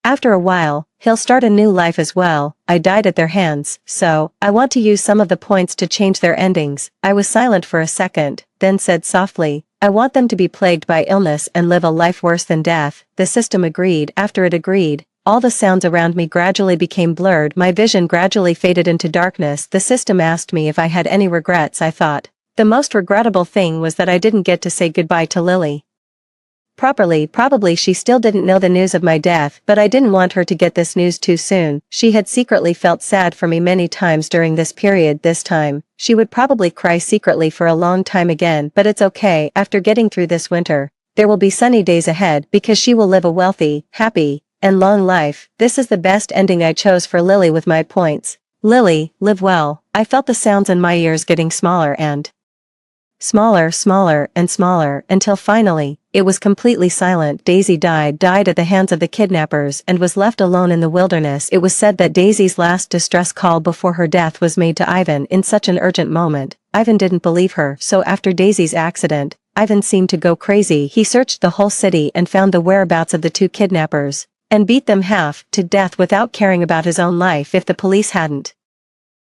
After a while, he'll start a new life as well. I died at their hands, so I want to use some of the points to change their endings." I was silent for a second, then said softly, "I want them to be plagued by illness and live a life worse than death." The system agreed. After it agreed, all the sounds around me gradually became blurred. My vision gradually faded into darkness. The system asked me if I had any regrets. I thought the most regrettable thing was that I didn't get to say goodbye to Lily properly. Probably she still didn't know the news of my death, but I didn't want her to get this news too soon. She had secretly felt sad for me many times during this period. This time, she would probably cry secretly for a long time again, but it's okay. After getting through this winter, there will be sunny days ahead because she will live a wealthy, happy, and long life. This is the best ending I chose for Lily with my points. "Lily, live well." I felt the sounds in my ears getting smaller and smaller, smaller and smaller, until finally, it was completely silent. Daisy died at the hands of the kidnappers and was left alone in the wilderness. It was said that Daisy's last distress call before her death was made to Ivan in such an urgent moment. Ivan didn't believe her, so after Daisy's accident, Ivan seemed to go crazy. He searched the whole city and found the whereabouts of the 2 kidnappers, and beat them half to death without caring about his own life. If the police hadn't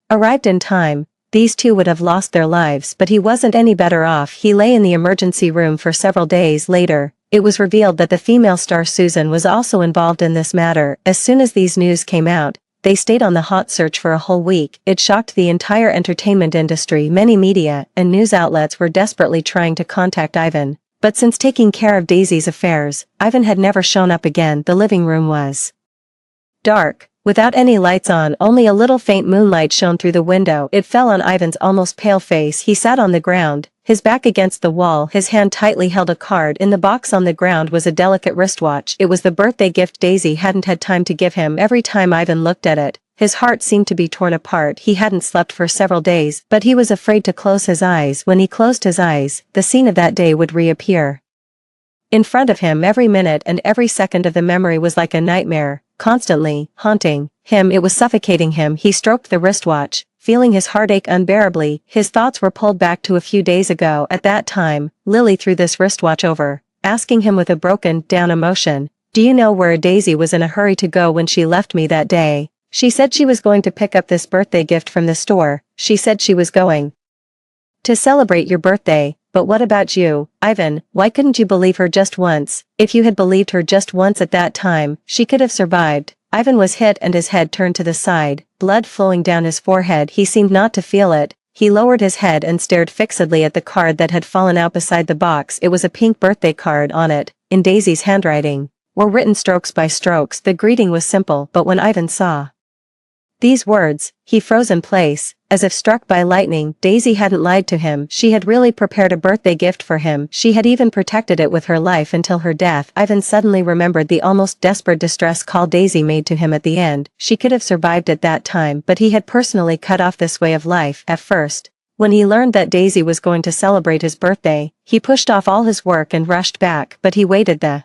arrived in time, these 2 would have lost their lives, but he wasn't any better off. He lay in the emergency room for several days. Later, it was revealed that the female star Susan was also involved in this matter. As soon as these news came out, they stayed on the hot search for a whole week. It shocked the entire entertainment industry. Many media and news outlets were desperately trying to contact Ivan, but since taking care of Daisy's affairs, Ivan had never shown up again. The living room was dark, without any lights on. Only a little faint moonlight shone through the window. It fell on Ivan's almost pale face. He sat on the ground, his back against the wall. His hand tightly held a card. In the box on the ground was a delicate wristwatch. It was the birthday gift Daisy hadn't had time to give him. Every time Ivan looked at it, his heart seemed to be torn apart. He hadn't slept for several days, but he was afraid to close his eyes. When he closed his eyes, the scene of that day would reappear in front of him. Every minute and every second of the memory was like a nightmare, constantly haunting him. It was suffocating him. He stroked the wristwatch, feeling his heart ache unbearably. His thoughts were pulled back to a few days ago. At that time, Lily threw this wristwatch over, asking him with a broken down emotion, "Do you know where Daisy was in a hurry to go when she left me that day? She said she was going to pick up this birthday gift from the store. She said she was going to celebrate your birthday. But what about you, Ivan? Why couldn't you believe her just once? If you had believed her just once at that time, she could have survived." Ivan was hit and his head turned to the side, blood flowing down his forehead. He seemed not to feel it. He lowered his head and stared fixedly at the card that had fallen out beside the box. It was a pink birthday card. On it, in Daisy's handwriting, were written strokes by strokes. The greeting was simple, but when Ivan saw These words, he froze in place, as if struck by lightning. Daisy hadn't lied to him. She had really prepared a birthday gift for him. She had even protected it with her life until her death. Ivan suddenly remembered the almost desperate distress call Daisy made to him at the end. She could have survived at that time, but he had personally cut off this way of life. At first, when he learned that Daisy was going to celebrate his birthday, he pushed off all his work and rushed back, but he waited the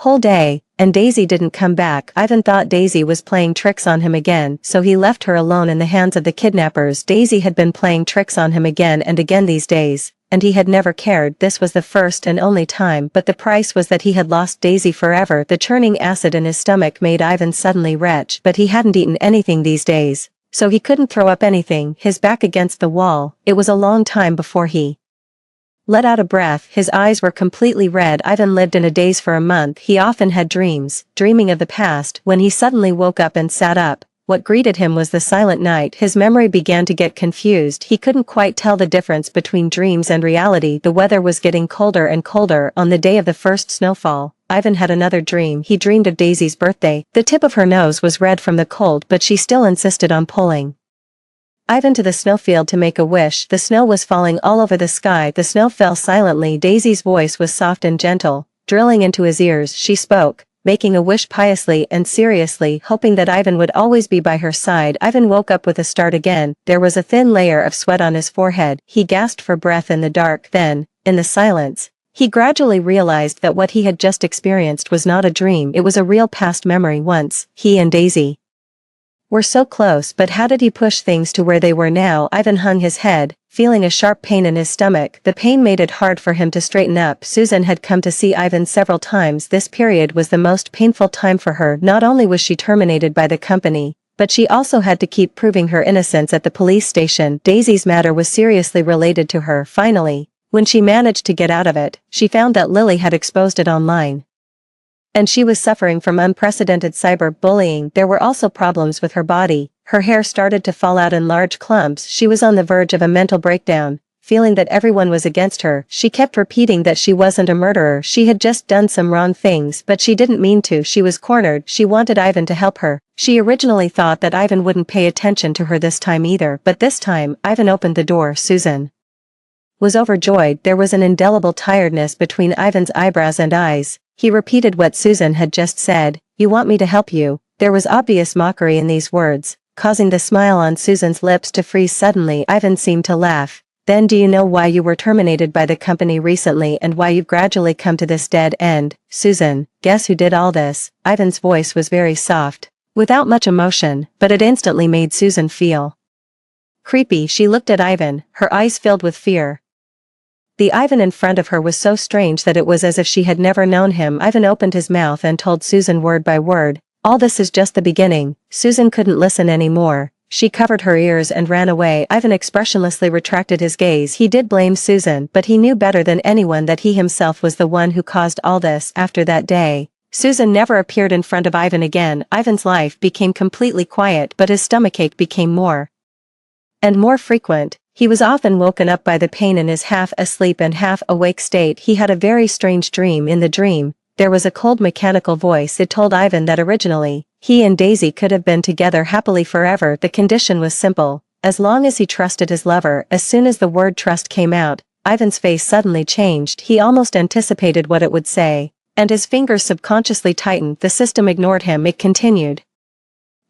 whole day, and Daisy didn't come back. Ivan thought Daisy was playing tricks on him again, so he left her alone in the hands of the kidnappers. Daisy had been playing tricks on him again and again these days, and he had never cared. This was the first and only time, but the price was that he had lost Daisy forever. The churning acid in his stomach made Ivan suddenly retch, but he hadn't eaten anything these days, so he couldn't throw up anything. His back against the wall, it was a long time before he let out a breath. His eyes were completely red. Ivan lived in a daze for a month. He often had dreams, dreaming of the past. When he suddenly woke up and sat up, what greeted him was the silent night. His memory began to get confused. He couldn't quite tell the difference between dreams and reality. The weather was getting colder and colder. On the day of the first snowfall, Ivan had another dream. He dreamed of Daisy's birthday. The tip of her nose was red from the cold, but she still insisted on pulling Ivan to the snowfield to make a wish. The snow was falling all over the sky. The snow fell silently. Daisy's voice was soft and gentle, drilling into his ears. She spoke, making a wish piously and seriously, hoping that Ivan would always be by her side. Ivan woke up with a start again. There was a thin layer of sweat on his forehead. He gasped for breath in the dark. Then, in the silence, he gradually realized that what he had just experienced was not a dream. It was a real past memory. Once, he and Daisy were so close, but how did he push things to where they were now? Ivan hung his head, feeling a sharp pain in his stomach. The pain made it hard for him to straighten up. Susan had come to see Ivan several times. This period was the most painful time for her. Not only was she terminated by the company, but she also had to keep proving her innocence at the police station. Daisy's matter was seriously related to her. Finally, when she managed to get out of it, she found that Lily had exposed it online, and she was suffering from unprecedented cyberbullying. There were also problems with her body. Her hair started to fall out in large clumps. She was on the verge of a mental breakdown, feeling that everyone was against her. She kept repeating that she wasn't a murderer. She had just done some wrong things, but she didn't mean to. She was cornered. She wanted Ivan to help her. She originally thought that Ivan wouldn't pay attention to her this time either, but this time, Ivan opened the door. Susan was overjoyed. There was an indelible tiredness between Ivan's eyebrows and eyes. He repeated what Susan had just said. "You want me to help you?" There was obvious mockery in these words, causing the smile on Susan's lips to freeze suddenly. Ivan seemed to laugh. "Then do you know why you were terminated by the company recently and why you've gradually come to this dead end, Susan? Guess who did all this?" Ivan's voice was very soft, without much emotion, but it instantly made Susan feel creepy. She looked at Ivan, her eyes filled with fear. The Ivan in front of her was so strange that it was as if she had never known him. Ivan opened his mouth and told Susan word by word, "All this is just the beginning." Susan couldn't listen anymore. She covered her ears and ran away. Ivan expressionlessly retracted his gaze. He did blame Susan, but he knew better than anyone that he himself was the one who caused all this. After that day, Susan never appeared in front of Ivan again. Ivan's life became completely quiet, but his stomachache became more and more frequent. He was often woken up by the pain in his half-asleep and half-awake state. He had a very strange dream. In the dream, there was a cold mechanical voice. It told Ivan that originally, he and Daisy could have been together happily forever. The condition was simple, as long as he trusted his lover. As soon as the word trust came out, Ivan's face suddenly changed. He almost anticipated what it would say, and his fingers subconsciously tightened. The system ignored him. It continued.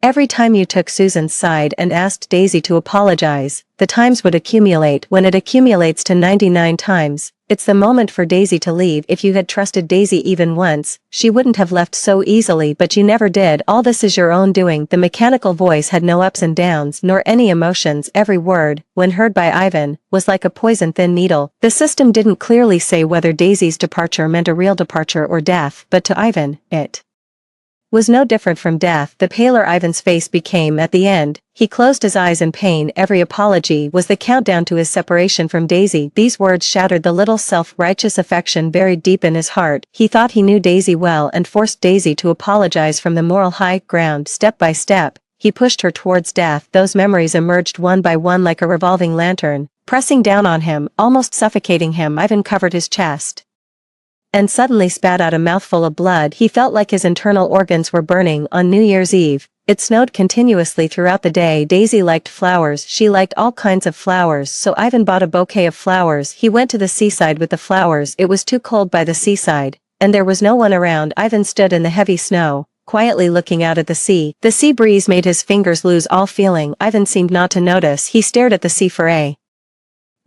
Every time you took Susan's side and asked Daisy to apologize, the times would accumulate. When it accumulates to 99 times, it's the moment for Daisy to leave. If you had trusted Daisy even once, she wouldn't have left so easily, but you never did. All this is your own doing. The mechanical voice had no ups and downs, nor any emotions. Every word, when heard by Ivan, was like a poison-thin needle. The system didn't clearly say whether Daisy's departure meant a real departure or death, but to Ivan, it was no different from death. The paler Ivan's face became at the end. He closed his eyes in pain. Every apology was the countdown to his separation from Daisy. These words shattered the little self-righteous affection buried deep in his heart. He thought he knew Daisy well and forced Daisy to apologize from the moral high ground. Step by step, he pushed her towards death. Those memories emerged one by one like a revolving lantern, pressing down on him, almost suffocating him. Ivan covered his chest and suddenly spat out a mouthful of blood. He felt like his internal organs were burning. On New Year's Eve, It snowed continuously throughout the day. Daisy liked flowers. She liked all kinds of flowers, so Ivan bought a bouquet of flowers. He went to the seaside with the flowers. It was too cold by the seaside, and there was no one around. Ivan stood in the heavy snow, quietly looking out at the sea. The sea breeze made his fingers lose all feeling. Ivan seemed not to notice. He stared at the sea for a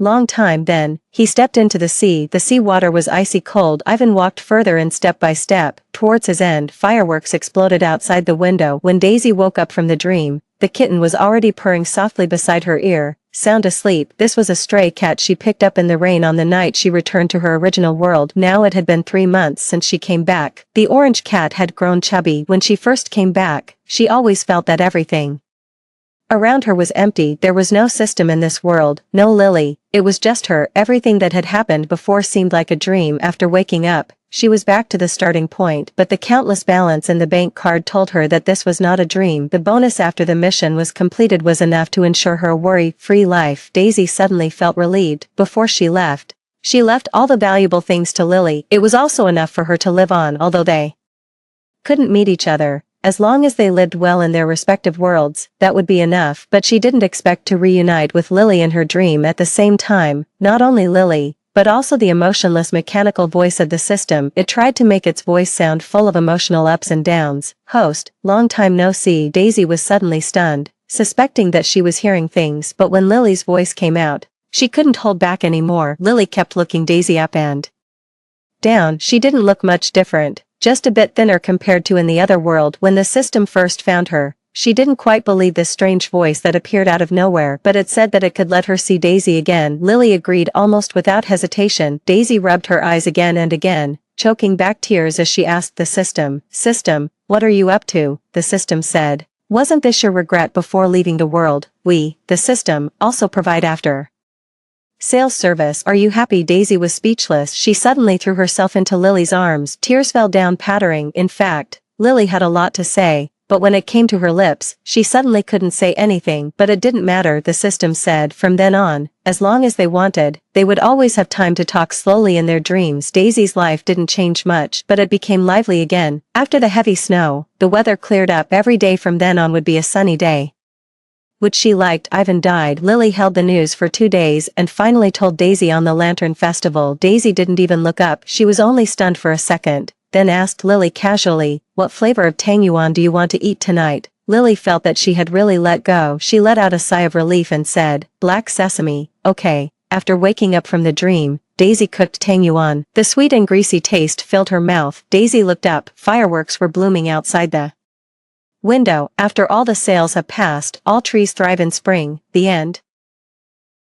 long time. Then, he stepped into the sea. The sea water was icy cold. Ivan walked further and step by step, towards his end. Fireworks exploded outside the window. When Daisy woke up from the dream, the kitten was already purring softly beside her ear, sound asleep. This was a stray cat she picked up in the rain on the night she returned to her original world. Now it had been 3 months since she came back. The orange cat had grown chubby. When she first came back, she always felt that everything around her was empty. There was no system in this world, no Lily. It was just her. Everything that had happened before seemed like a dream. After waking up, she was back to the starting point, but the countless balance in the bank card told her that this was not a dream. The bonus after the mission was completed was enough to ensure her worry-free life. Daisy suddenly felt relieved. Before she left all the valuable things to Lily. It was also enough for her to live on. Although they couldn't meet each other, as long as they lived well in their respective worlds, that would be enough. But she didn't expect to reunite with Lily in her dream at the same time. Not only Lily, but also the emotionless mechanical voice of the system. It tried to make its voice sound full of emotional ups and downs. Host, long time no see. Daisy was suddenly stunned, suspecting that she was hearing things. But when Lily's voice came out, she couldn't hold back anymore. Lily kept looking Daisy up and down. She didn't look much different, just a bit thinner compared to in the other world. When the system first found her, she didn't quite believe this strange voice that appeared out of nowhere, but it said that it could let her see Daisy again. Lily agreed almost without hesitation. Daisy rubbed her eyes again and again, choking back tears as she asked the system, "System, what are you up to?" The system said, "Wasn't this your regret before leaving the world? We, the system, also provide after sales service. Are you happy?" Daisy was speechless. She suddenly threw herself into Lily's arms. Tears fell down pattering. In fact, Lily had a lot to say, but when it came to her lips, she suddenly couldn't say anything. But it didn't matter, the system said. From then on, as long as they wanted, they would always have time to talk slowly in their dreams. Daisy's life didn't change much, but it became lively again. After the heavy snow, the weather cleared up. Every day from then on would be a sunny day, which she liked. Ivan died. Lily held the news for 2 days and finally told Daisy on the Lantern Festival. Daisy didn't even look up. She was only stunned for a second, then asked Lily casually, "What flavor of tang yuan do you want to eat tonight?" Lily felt that she had really let go. She let out a sigh of relief and said, "Black sesame, okay." After waking up from the dream, Daisy cooked tang yuan. The sweet and greasy taste filled her mouth. Daisy looked up. Fireworks were blooming outside the window. After all the sales have passed, all trees thrive in spring. The end.